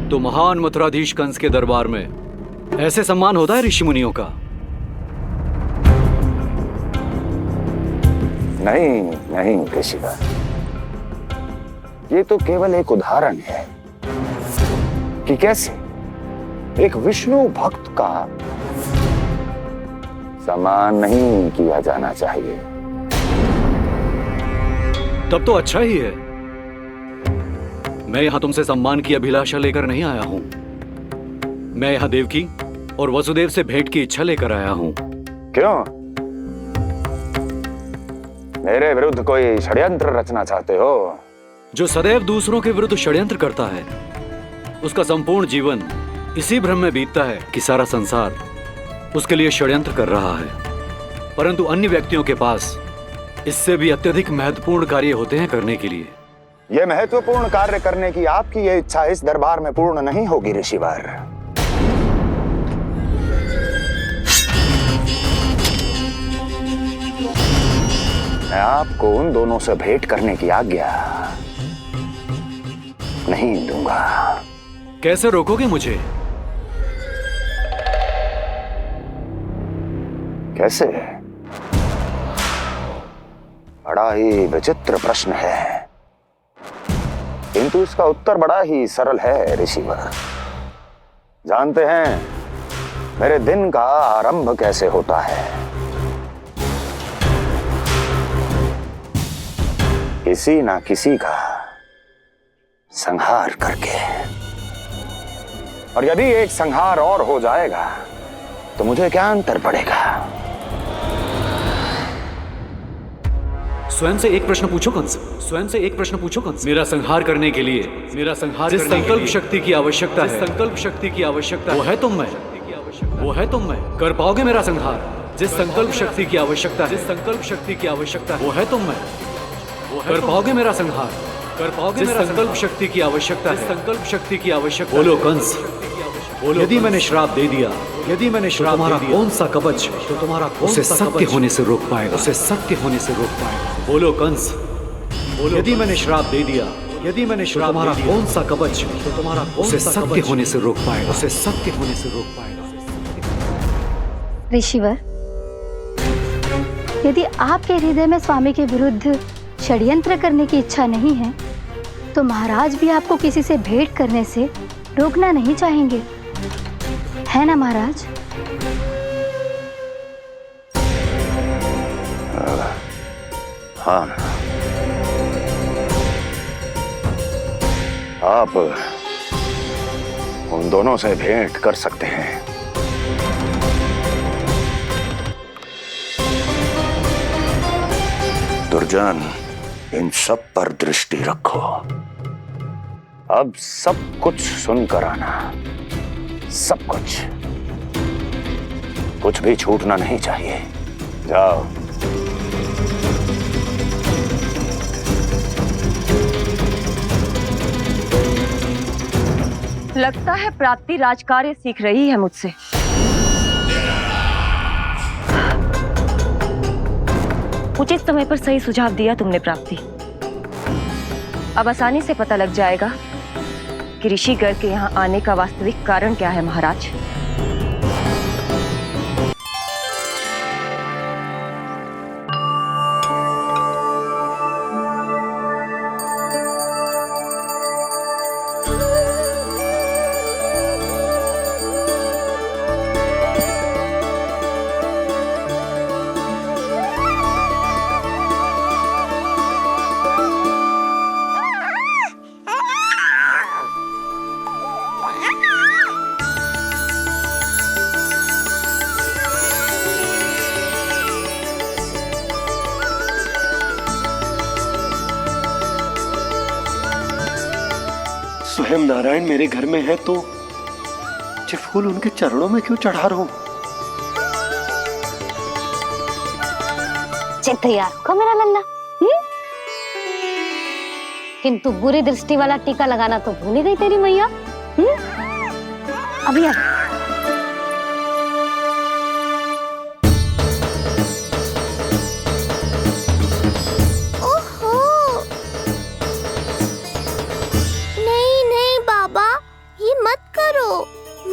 तो महान मथुराधीश कंस के दरबार में ऐसे सम्मान होता है ऋषि मुनियों का? नहीं ऋषिवर, ये तो केवल एक उदाहरण है कि कैसे एक विष्णु भक्त का सम्मान नहीं किया जाना चाहिए। तब तो अच्छा ही है। मैं यहां तुमसे सम्मान की अभिलाषा लेकर नहीं आया हूं। मैं यहां देवकी और वसुदेव से भेंट की इच्छा लेकर आया हूं। क्यों? मेरे विरुद्ध कोई षड्यंत्र रचना चाहते हो? जो सदैव दूसरों के विरुद्ध षड्यंत्र करता है, उसका संपूर्ण जीवन इसी भ्रम में बीतता है कि सारा संसार उसके लिए षड्यंत्र कर रहा है। परंतु अन्य व्यक्तियों के पास इससे भी अत्यधिक महत्वपूर्ण कार्य होते हैं करने के लिए। यह महत्वपूर्ण कार्य करने की आपकी यह इच्छा इस दरबार में पूर्ण नहीं होगी ऋषिवर। मैं आपको उन दोनों से भेंट करने की आज्ञा नहीं दूंगा। कैसे रोकोगे मुझे? कैसे? बड़ा ही विचित्र प्रश्न है, किंतु इसका उत्तर बड़ा ही सरल है ऋषिवर। जानते हैं, मेरे दिन का आरंभ कैसे होता है। किसी ना किसी का संहार करके। और यदि एक संहार और हो जाएगा तो मुझे क्या अंतर पड़ेगा। स्वयं से एक प्रश्न पूछो कंस, स्वयं से एक प्रश्न पूछो कंस। मेरा संहार करने के लिए, मेरा संहार जिस संकल्प शक्ति की आवश्यकता है, संकल्प शक्ति की आवश्यकता वो है तुम में, वो है तुम में। कर पाओगे मेरा संहार? जिस संकल्प शक्ति की आवश्यकता है, जिस संकल्प शक्ति की आवश्यकता है वो है तुम में। कर पाओगे मेरा संहार? कर पाओगे मेरा संकल्प शक्ति की आवश्यकता है, संकल्प शक्ति की आवश्यकता। बोलो कंस, बोलो। यदि मैंने श्राप दे दिया, यदि मैंने श्राप दे दिया, कौन सा कवच तो तुम्हारा उसे सत्य होने से रोक पाएगा, उसे सत्य होने से रोक पाएगा। बोलो कंस, बोलो। यदि मैंने श्राप दे दिया, यदि मैंने श्राप तुम्हारा कौन सा कवच तो तुम्हारा उसे सत्य होने से रोक पाएगा, उसे सत्य होने से रोक पाएगा। ऋषिवर, यदि आपके हृदय में स्वामी के विरुद्ध षड्यंत्र करने की इच्छा नहीं है तो महाराज भी आपको किसी से भेंट करने से रोकना नहीं चाहेंगे, है ना महाराज? हाँ, आप उन दोनों से भेंट कर सकते हैं। दुर्जन, इन सब पर दृष्टि रखो। अब सब कुछ सुनकर आना, सब कुछ भी छूटना नहीं चाहिए। जाओ। लगता है प्राप्ति राजकार्य सीख रही है मुझसे। उचित समय पर सही सुझाव दिया तुमने प्राप्ति। अब आसानी से पता लग जाएगा कि ऋषिगढ़ के यहाँ आने का वास्तविक कारण क्या है महाराज। स्वयं नारायण मेरे घर में है तो ये फूल उनके चरणों में क्यों चढ़ा रहा हूं? तैयार हो मेरा लल्ला? किंतु बुरी दृष्टि वाला टीका लगाना तो भूल ही गई तेरी मैया। अभी आ। ओहो, नहीं नहीं बाबा, ये मत करो।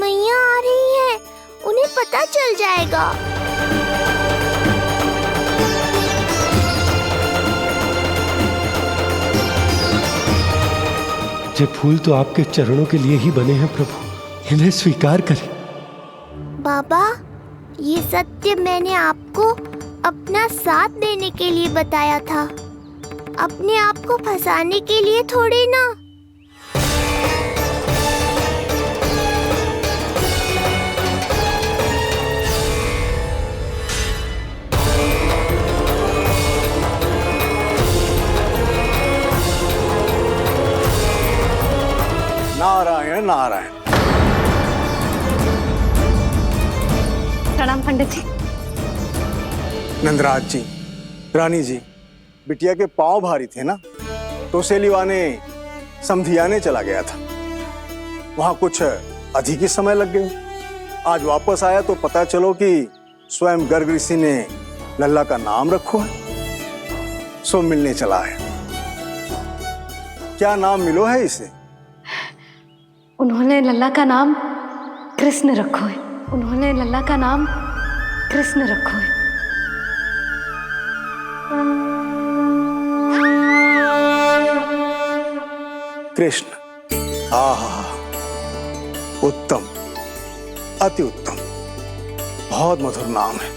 मैया आ रही है, उन्हें पता चल जाएगा। ये फूल तो आपके चरणों के लिए ही बने हैं प्रभु, इन्हें स्वीकार करें। बाबा, ये सत्य मैंने आपको अपना साथ देने के लिए बताया था, अपने आप को फंसाने के लिए थोड़ी ना। नारायण नारायण। प्रणाम पंडित जी। नंदराज जी, रानी जी, बिटिया के पांव भारी थे ना, तो सेलिवाने समधियाने चला गया था, वहां कुछ अधिक ही समय लग गए। आज वापस आया तो पता चलो कि स्वयं गर्ग ऋषि ने लल्ला का नाम रखो है, सो मिलने चला है। क्या नाम मिलो है इसे? उन्होंने लल्ला का नाम कृष्ण रखो है, उन्होंने लल्ला का नाम कृष्ण रखो है। कृष्ण, आहा, उत्तम, अति उत्तम। बहुत मधुर नाम है।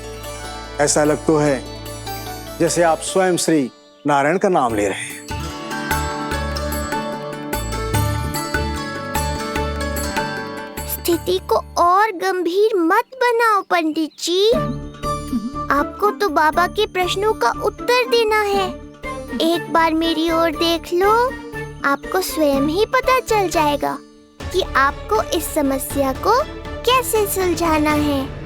ऐसा लग तो है जैसे आप स्वयं श्री नारायण का नाम ले रहे हैं। स्थिति को और गंभीर मत बनाओ पंडित जी। आपको तो बाबा के प्रश्नों का उत्तर देना है। एक बार मेरी ओर देख लो, आपको स्वयं ही पता चल जाएगा कि आपको इस समस्या को कैसे सुलझाना है।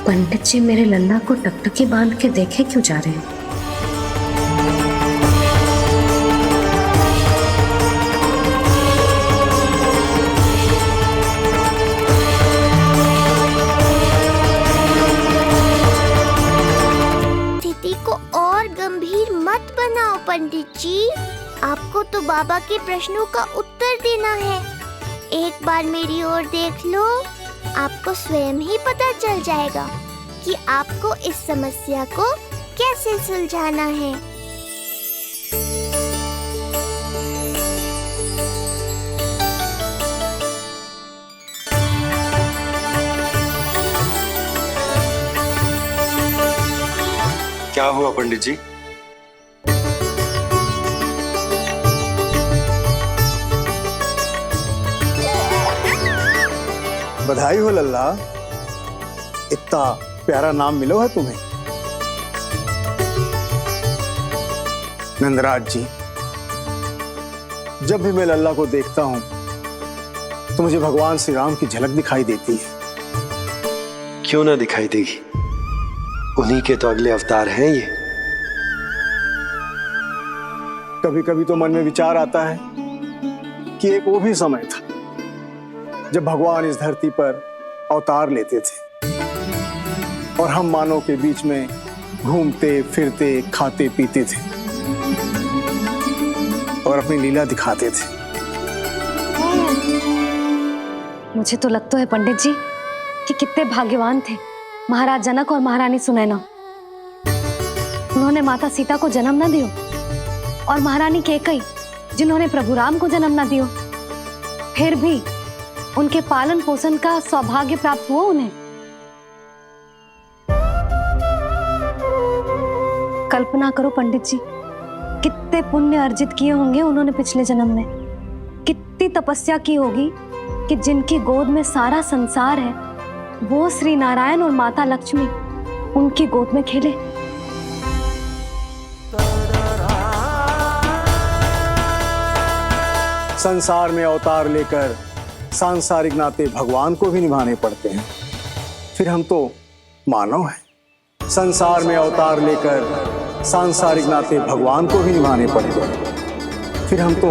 पंडित जी मेरे लल्ला को टकटकी बांध के देखे क्यों जा रहे हैं? स्थिति को और गंभीर मत बनाओ पंडित जी। आपको तो बाबा के प्रश्नों का उत्तर देना है। एक बार मेरी ओर देख लो, आपको स्वयं ही पता चल जाएगा कि आपको इस समस्या को कैसे सुलझाना है। क्या हुआ पंडित जी? बधाई हो लल्ला, इतना प्यारा नाम मिलो है तुम्हें। नंदराज जी, जब भी मैं लल्ला को देखता हूं तो मुझे भगवान श्री राम की झलक दिखाई देती है। क्यों ना दिखाई देगी, उन्हीं के तो अगले अवतार हैं ये। कभी कभी तो मन में विचार आता है कि एक वो भी समय था जब भगवान इस धरती पर अवतार लेते थे और हम मानव के बीच में घूमते फिरते खाते पीते थे और अपनी लीला दिखाते थे। मुझे तो लगता है पंडित जी कि कितने भाग्यवान थे महाराज जनक और महारानी सुनैना। उन्होंने माता सीता को जन्म न दियो और महारानी कैकई जिन्होंने प्रभु राम को जन्म न दियो, फिर भी उनके पालन पोषण का सौभाग्य प्राप्त हुआ उन्हें। कल्पना करो पंडित जी, कितने पुण्य अर्जित किए होंगे उन्होंने पिछले जन्म में। कितनी तपस्या की होगी कि जिनकी गोद में सारा संसार है वो श्री नारायण और माता लक्ष्मी उनकी गोद में खेले। संसार में अवतार लेकर सांसारिक नाते भगवान को भी निभाने पड़ते हैं, फिर हम तो मानव हैं। संसार में अवतार लेकर सांसारिक नाते भगवान को भी निभाने पड़ते हैं, फिर हम तो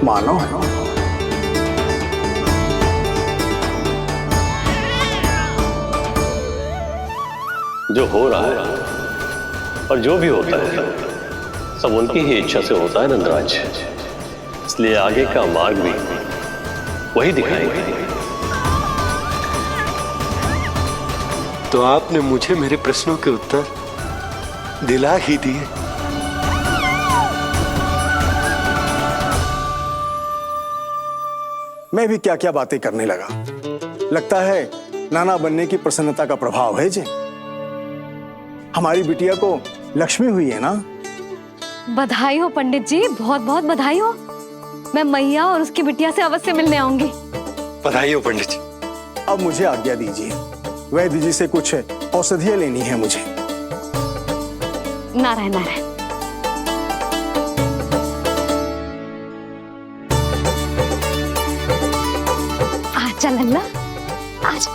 मानव हैं। जो हो रहा है और जो भी होता है सब उनकी ही इच्छा से होता है नंदराज, इसलिए आगे का मार्ग भी वही दिखाएंगे। तो आपने मुझे मेरे प्रश्नों के उत्तर दिला ही दिए। मैं भी क्या क्या बातें करने लगा। लगता है नाना बनने की प्रसन्नता का प्रभाव है जी। हमारी बिटिया को लक्ष्मी हुई है ना। बधाई हो पंडित जी, बहुत बहुत बधाई हो। मैं मैया और उसकी बिटिया से अवश्य मिलने आऊंगी। बधाई हो पंडित जी। अब मुझे आज्ञा दीजिए, वैद्य जी से कुछ औषधियां लेनी है मुझे। नारायण नारायण। आजा लल्ला, आजा।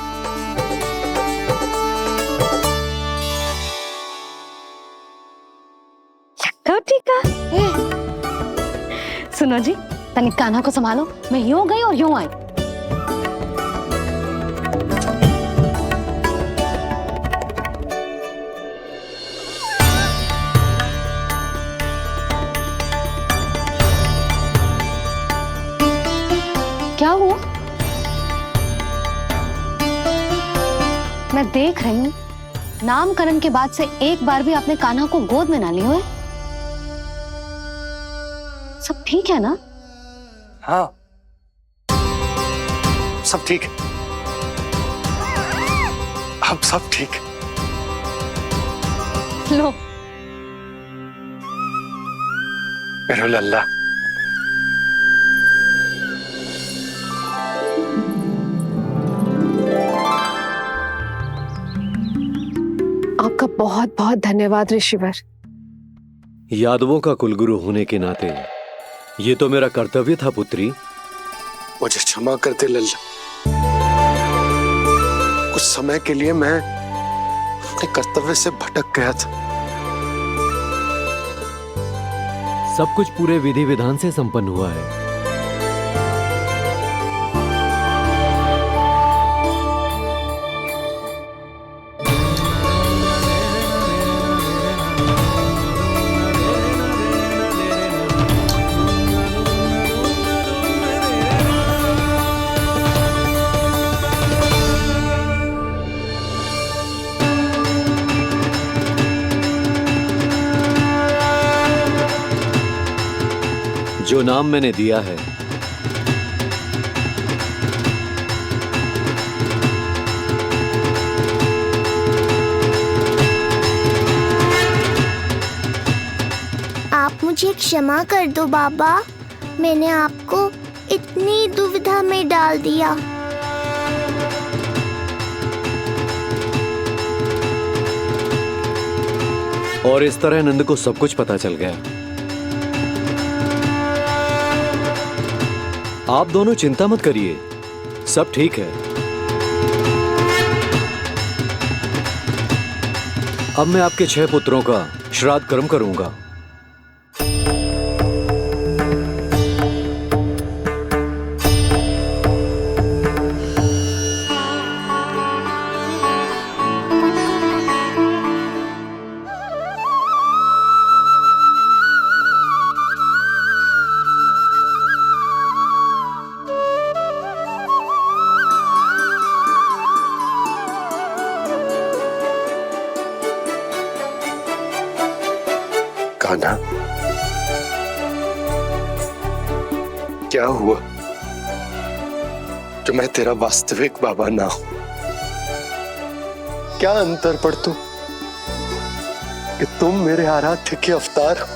लक्का टीका। सुनो जी, तनिक कान्हा को संभालो, मैं यूं गई और यूं आई। क्या हुआ? मैं देख रही हूँ नामकरण के बाद से एक बार भी आपने कान्हा को गोद में ना लिया है। सब ठीक है ना? हाँ, सब ठीक है। अब सब ठीक है। लो मेरा लल्ला। आपका बहुत बहुत धन्यवाद ऋषिवर। यादवों का कुलगुरु होने के नाते ये तो मेरा कर्तव्य था पुत्री। मुझे क्षमा कर दे लल्ला। कुछ समय के लिए मैं अपने कर्तव्य से भटक गया था। सब कुछ पूरे विधि विधान से संपन्न हुआ है। जो नाम मैंने दिया है आप मुझे क्षमा कर दो बाबा, मैंने आपको इतनी दुविधा में डाल दिया। और इस तरह नंद को सब कुछ पता चल गया। आप दोनों चिंता मत करिए, सब ठीक है। अब मैं आपके 6 पुत्रों का श्राद्ध कर्म करूंगा। कान्हा, क्या हुआ जो मैं तेरा वास्तविक बाबा ना हूं? क्या अंतर पड़ तू कि तुम मेरे आराध्य के अवतार हो?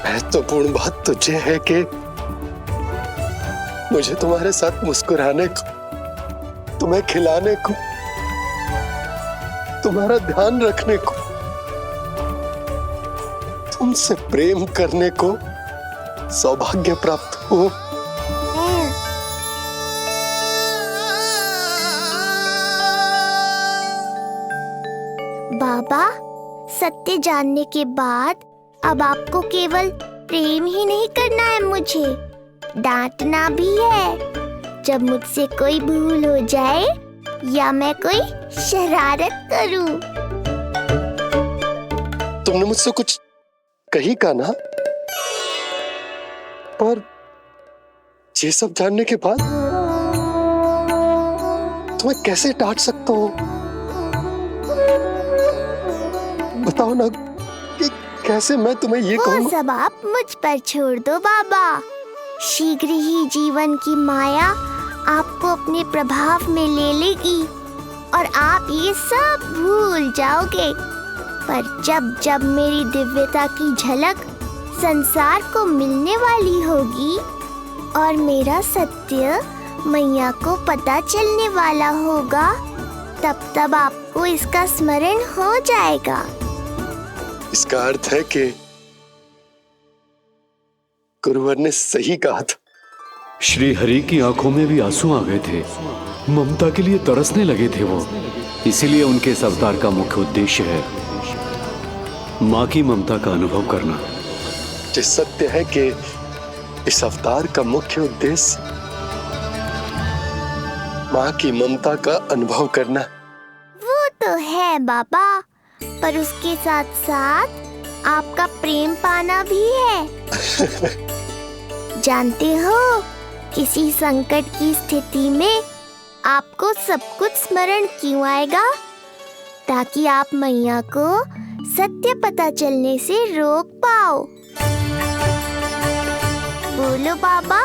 महत्वपूर्ण बात तुझे है कि मुझे तुम्हारे साथ मुस्कुराने को, तुम्हें खिलाने को, तुम्हारा ध्यान रखने को, तुमसे प्रेम करने को सौभाग्य प्राप्त हो। बाबा, सत्य जानने के बाद अब आपको केवल प्रेम ही नहीं करना है, मुझे डांटना भी है जब मुझसे कोई भूल हो जाए या मैं कोई शरारत करूं। तुमने मुझसे कुछ कही कान्हा, पर ये सब जानने के बाद तुम्हें कैसे डांट सकता हूं? बताओ ना कि कैसे मैं तुम्हें ये कहूं? वो सब आप मुझ पर छोड़ दो बाबा। शीघ्र ही जीवन की माया आपको अपने प्रभाव में ले लेगी और आप ये सब भूल जाओगे। पर जब जब मेरी दिव्यता की झलक संसार को मिलने वाली होगी और मेरा सत्य मैया को पता चलने वाला होगा, तब तब आपको इसका स्मरण हो जाएगा। इसका अर्थ है कि गुरुवर ने सही कहा था। श्री हरि की आंखों में भी आंसू आ गए थे, ममता के लिए तरसने लगे थे वो। इसीलिए उनके इस अवतार का मुख्य उद्देश्य है माँ की ममता का अनुभव करना। ये सत्य है कि इस अवतार का मुख्य उद्देश्य माँ की ममता का अनुभव करना। वो तो है बाबा, पर उसके साथ साथ आपका प्रेम पाना भी है। जानते हो, किसी संकट की स्थिति में आपको सब कुछ स्मरण क्यों आएगा? ताकि आप मैया को सत्य पता चलने से रोक पाओ। बोलो बाबा,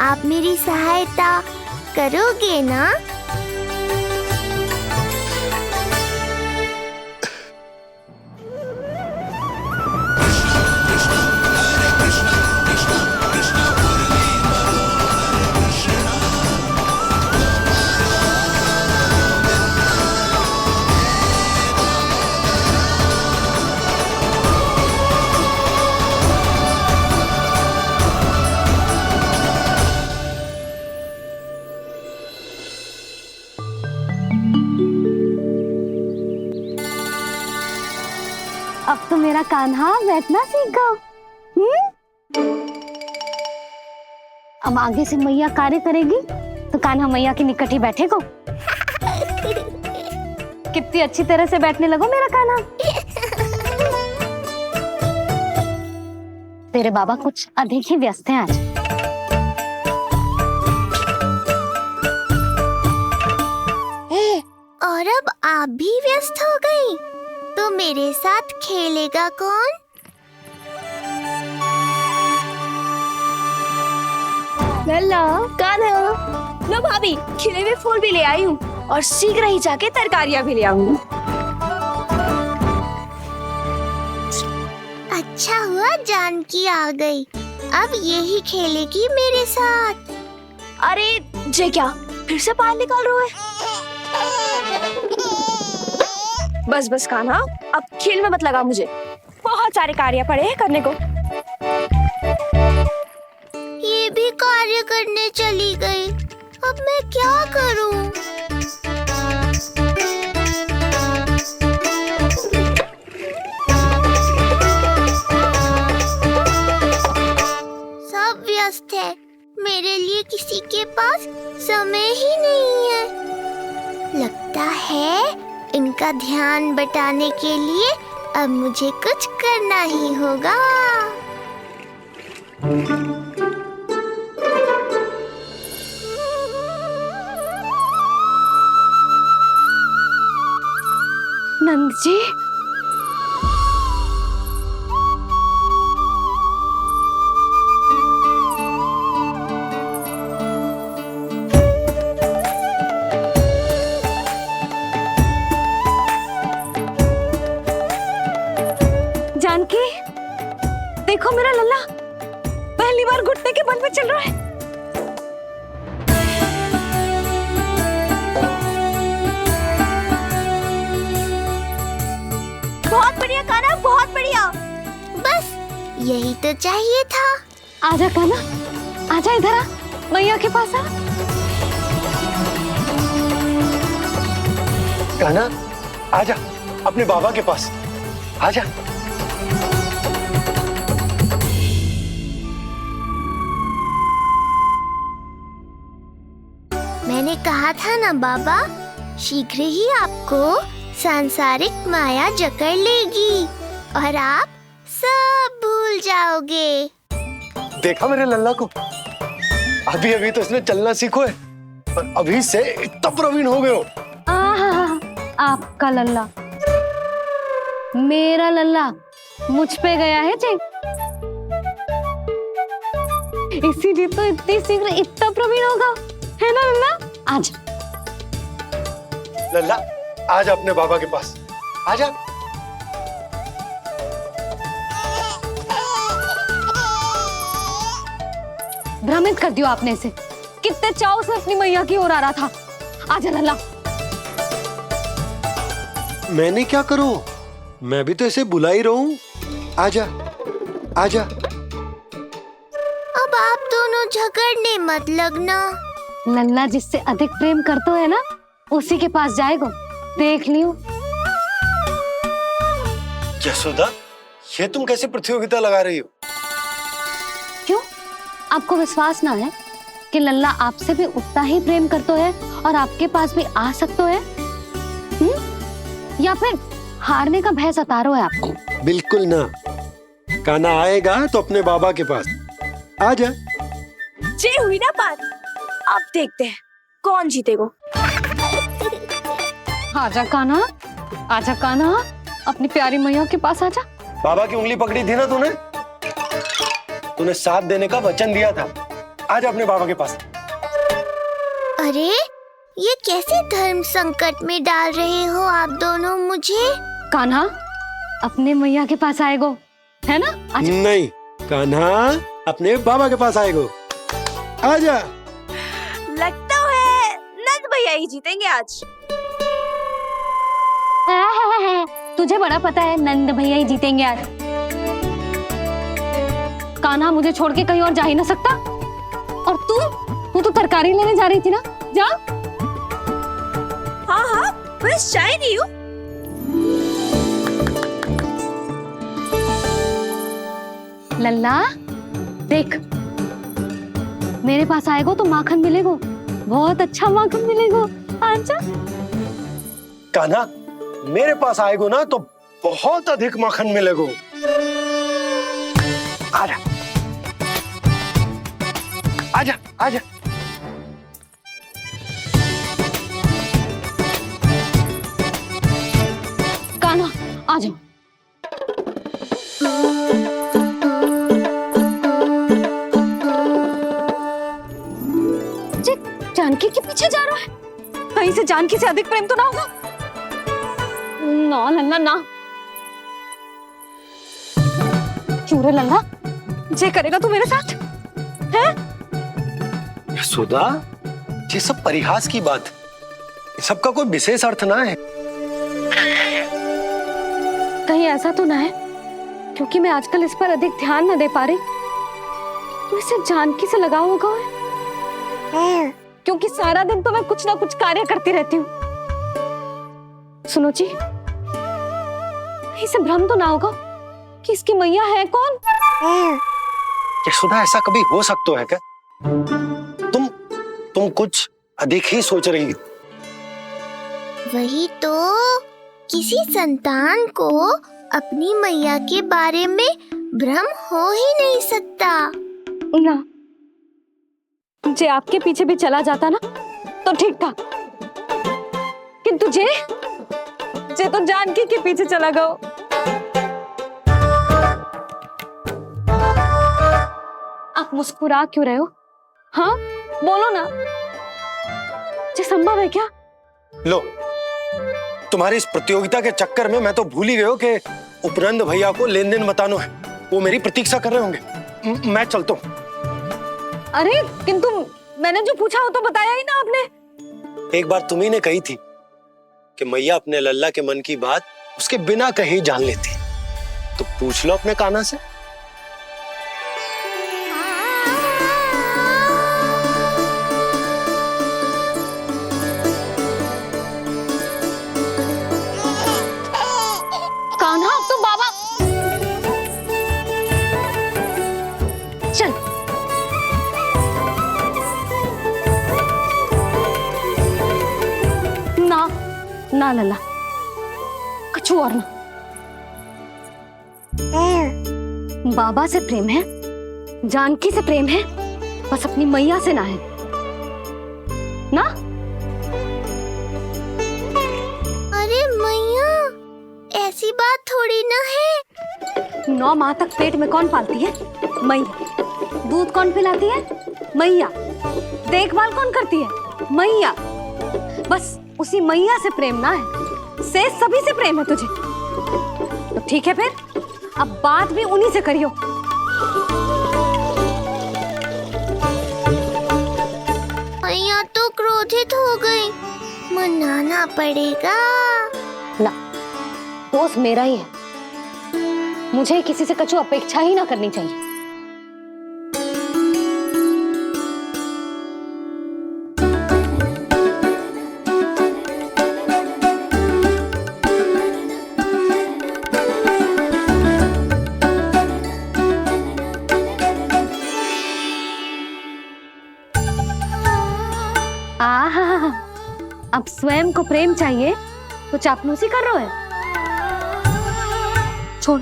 आप मेरी सहायता करोगे ना? अब तो मेरा कान्हा बैठना सीख गया। अब आगे से मैया कार्य करेगी तो कान्हा मैया के निकट ही बैठेगा। कितनी अच्छी तरह से बैठने लगो मेरा कान्हा। तेरे बाबा कुछ अधिक ही व्यस्त हैं आज। और अब आप भी व्यस्त हो गई, तो मेरे साथ खेलेगा कौन? लल्ला, कान्हा, लो भाभी, खिले हुए फूल भी ले आई हूँ और शीघ्र ही जाके तरकारियाँ भी ले आऊंगी। अच्छा हुआ जानकी आ गई, अब यही खेलेगी मेरे साथ। अरे जे क्या, फिर से पानी निकाल रहे हो? बस बस कान्हा, अब खेल में मत लगा मुझे। बहुत सारे कार्य पड़े हैं करने को। ये भी कार्य करने चली गई, अब मैं क्या करूं? सब व्यस्त है, मेरे लिए किसी के पास समय ही नहीं है। लगता है इनका ध्यान बटाने के लिए अब मुझे कुछ करना ही होगा। नंद जी, जानकी, देखो मेरा लल्ला पहली बार घुटने के बल पे चल रहा है। बहुत बढ़िया कान्हा, बहुत बढ़िया। बस यही तो चाहिए था। आजा कान्हा, आजा इधर आ, मैया के पास आ। कान्हा, आजा अपने बाबा के पास, आजा। मैंने कहा था ना बाबा, शीघ्र ही आपको सांसारिक माया जकड़ लेगी और आप सब भूल जाओगे। देखा मेरे लल्ला को, अभी अभी तो इसने चलना सीखो है और अभी से इतना प्रवीण हो गए हो। आपका लल्ला, मेरा लल्ला मुझ पे गया है जी, इसीलिए तो इतनी शीघ्र इतना प्रवीण होगा, है ना लल्ला? आज लल्ला, आजा अपने बाबा के पास, आजा। भ्रमित कर दियो आपने इसे, कितने चाव से अपनी मैया की ओर आ रहा था। आजा लल्ला। मैंने क्या करूं, मैं भी तो इसे बुला ही रहा हूं। आजा, आजा। अब आप दोनों झगड़ने मत लगना। लल्ला जिससे अधिक प्रेम करते है ना, उसी के पास जाएगा, देख लियो। यशोदा, ये तुम कैसे प्रतियोगिता लगा रही हो? क्यों, आपको विश्वास ना है कि लल्ला आपसे भी उतना ही प्रेम करता है और आपके पास भी आ सकता है? या फिर हारने का भय सता रहा है आपको? बिल्कुल ना, कान्हा आएगा तो अपने बाबा के पास। आजा। जे हुई ना बात, अब देखते हैं कौन जीतेगा? आजा कान्हा, आजा कान्हा, अपनी प्यारी मैया के पास आजा। बाबा की उंगली पकड़ी थी ना तूने, तूने साथ देने का वचन दिया था। आज अपने बाबा के पास। अरे ये कैसे धर्म संकट में डाल रहे हो आप दोनों मुझे? कान्हा अपने मैया के पास आएगो, है ना? आजा। नहीं, कान्हा अपने बाबा के पास आएगो। आजा। लगता है नंद भैया ही जीतेंगे आज। तुझे बड़ा पता है नंद भैया ही जीतेंगे आज। कान्हा मुझे छोड़ के कहीं और जा ही ना सकता। और तू तो तरकारी लेने जा रही थी ना, जा। हाँ हाँ, बस जा ही रही हूँ। लल्ला देख, मेरे पास आएगो तो माखन मिलेगो, बहुत अच्छा माखन मिलेगो। आजा। कान्हा मेरे पास आएगो ना तो बहुत अधिक माखन मिलेगो। आजा आजा आजा। कान्हा आ जाओ। जानकी के पीछे जा रहा है, कहीं से जानकी से अधिक प्रेम तो ना होगा? ना लल्ला ना। क्यों रे लल्ला, जे करेगा तू मेरे साथ है? यशोदा, ये सब परिहास की बात, सबका कोई विशेष अर्थ ना है। कहीं ऐसा तो ना है क्योंकि मैं आजकल इस पर अधिक ध्यान न दे पा रही तो इसे जानकी से लगाव होगा है? क्योंकि सारा दिन तो मैं कुछ ना कुछ कार्य करती रहती हूँ। सुनो जी, इसे भ्रम तो ना होगा कि इसकी मैया है कौन? यशोदा, ऐसा कभी हो सकता है क्या? तुम कुछ अधिक ही सोच रही हो। वही तो, किसी संतान को अपनी मैया के बारे में भ्रम हो ही नहीं सकता ना। जे आपके पीछे भी चला जाता ना तो ठीक था, किंतु जे तो जानकी के पीछे चला गया। आप मुस्कुरा क्यों रहे हो? हाँ बोलो ना, ये संभव है क्या? लो, तुम्हारी इस प्रतियोगिता के चक्कर में मैं तो भूल ही गया हूं कि उपनंद भैया को लेन देन बताना है। वो मेरी प्रतीक्षा कर रहे होंगे। मैं चलता हूँ। अरे किंतु मैंने जो पूछा वो तो बताया ही ना आपने। एक बार तुम्ही ने कही थी कि मैया अपने लल्ला के मन की बात उसके बिना कहीं जान लेती, तो पूछ लो अपने कान्हा से। कान्हा तो बाबा चल। ना लल्ला, कछु और ना। बाबा से प्रेम है, जानकी से प्रेम है, बस अपनी मैया से ना है ना। अरे मैया, ऐसी बात थोड़ी ना है। 9 माह तक पेट में कौन पालती है? मैया। दूध कौन पिलाती है? मैया। देखभाल कौन करती है? मैया। बस उसी मैया से प्रेम ना है, से सभी से प्रेम है तुझे। तो ठीक है फिर, अब बात भी उन्हीं से करियो। मैया तो क्रोधित हो गई, मनाना पड़ेगा। ना, दोस्त मेरा ही है, मुझे किसी से कछु अपेक्षा ही ना करनी चाहिए। आहा, अब स्वयं को प्रेम चाहिए तो चापलूसी कर रहे हो? छोड़।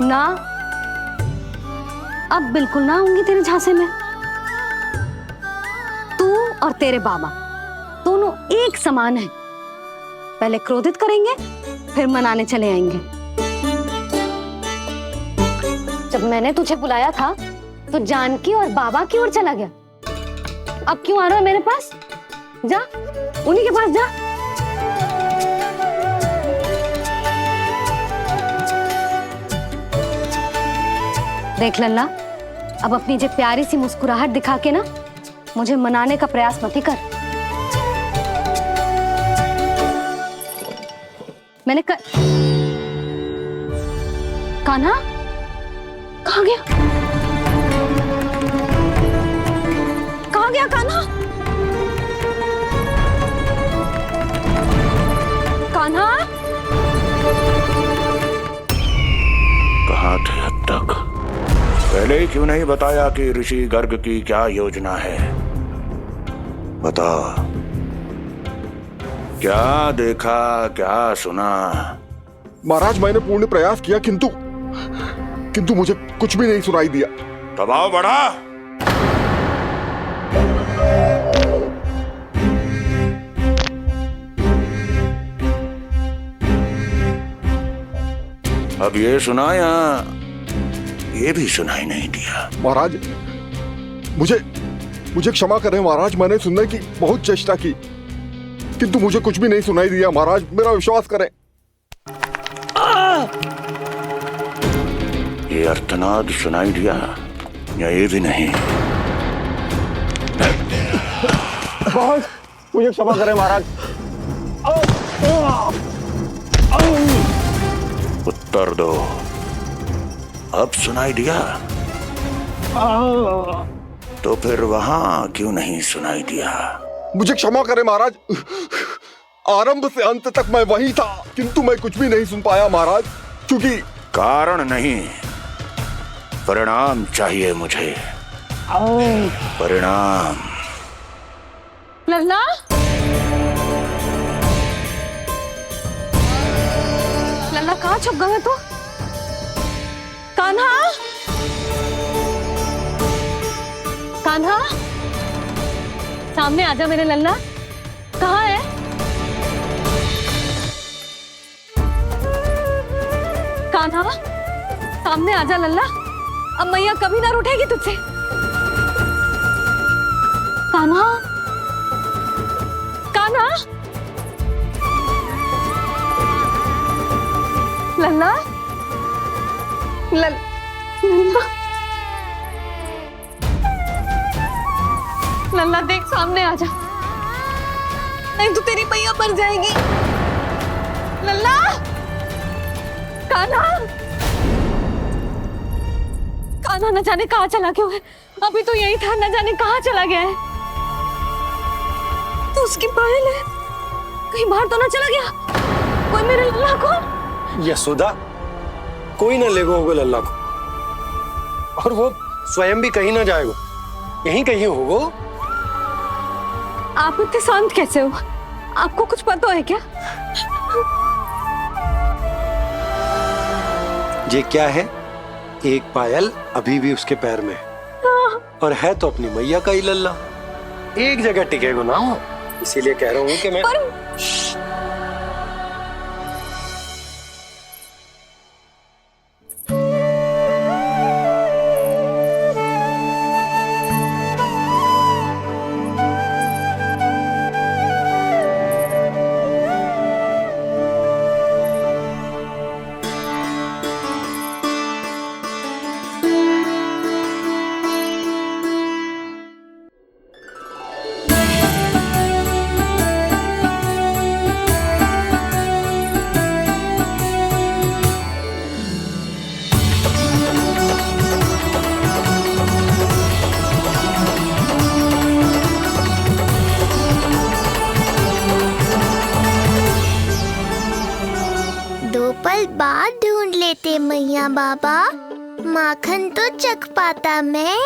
ना, अब बिल्कुल ना आऊंगी तेरे झांसे में। तू और तेरे बाबा दोनों एक समान हैं। पहले क्रोधित करेंगे, फिर मनाने चले आएंगे। जब मैंने तुझे बुलाया था तो जानकी और बाबा की ओर चला गया। अब क्यों आ रहा है मेरे पास? जा, उन्हीं के पास जा। देख लल्ला, अब अपनी जो प्यारी सी मुस्कुराहट दिखा के ना मुझे मनाने का प्रयास मत ही कर। मैंने कान्हा कहाँ गया? कहाँ गया कान्हा? कान्हा कहाँ थे अब तक? पहले ही क्यों नहीं बताया कि ऋषि गर्ग की क्या योजना है? बता, क्या देखा, क्या सुना? महाराज, मैंने पूर्ण प्रयास किया किंतु मुझे कुछ भी नहीं सुनाई दिया। दबाव बढ़ा। अब ये सुना या ये भी सुनाई नहीं दिया? महाराज, मुझे क्षमा करें महाराज, मैंने सुनने की बहुत चेष्टा की किंतु मुझे कुछ भी नहीं सुनाई दिया। महाराज, मेरा विश्वास करें। ये अर्थनाद सुनाई दिया या ये भी नहीं? मुझे क्षमा करें महाराज। उत्तर दो, अब सुनाई दिया? तो फिर वहां क्यों नहीं सुनाई दिया? मुझे क्षमा करें महाराज, आरंभ से अंत तक मैं वही था किंतु मैं कुछ भी नहीं सुन पाया महाराज, क्योंकि कारण नहीं, परिणाम चाहिए मुझे। परिणाम। लल्ला, लल्ला कहाँ छुप गए तू? कान्हा, कान्हा, सामने आजा मेरे लल्ला। कहाँ है? कान्हा, सामने आजा लल्ला। अब मैया कभी ना रूठेगी तुझसे। कान्हा, कान्हा, लल्ला, लल्ला, लल्ला देख सामने आजा, नहीं तो तेरी मैया मर जाएगी। लल्ला, कान्हा, कान्हा न जाने कहाँ चला गया है। अभी तो यही था, न जाने कहाँ चला गया है। तो उसकी पायल है, कहीं बाहर तो ना चला गया कोई मेरे लल्ला को? यशोदा, कोई ना लेगा होगा लल्ला को, और वो स्वयं भी कहीं ना जाएगा, यहीं कहीं होगा। आप इतने शांत कैसे हो? आपको कुछ पता है क्या? ये क्या है? एक पायल अभी भी उसके पैर में है, और है तो अपनी मैया का ही लल्ला, एक जगह टिकेगा ना, इसीलिए कह रहा हूँ कि मैं पल बाद ढूंढ लेते मैया बाबा, माखन तो चख पाता मैं।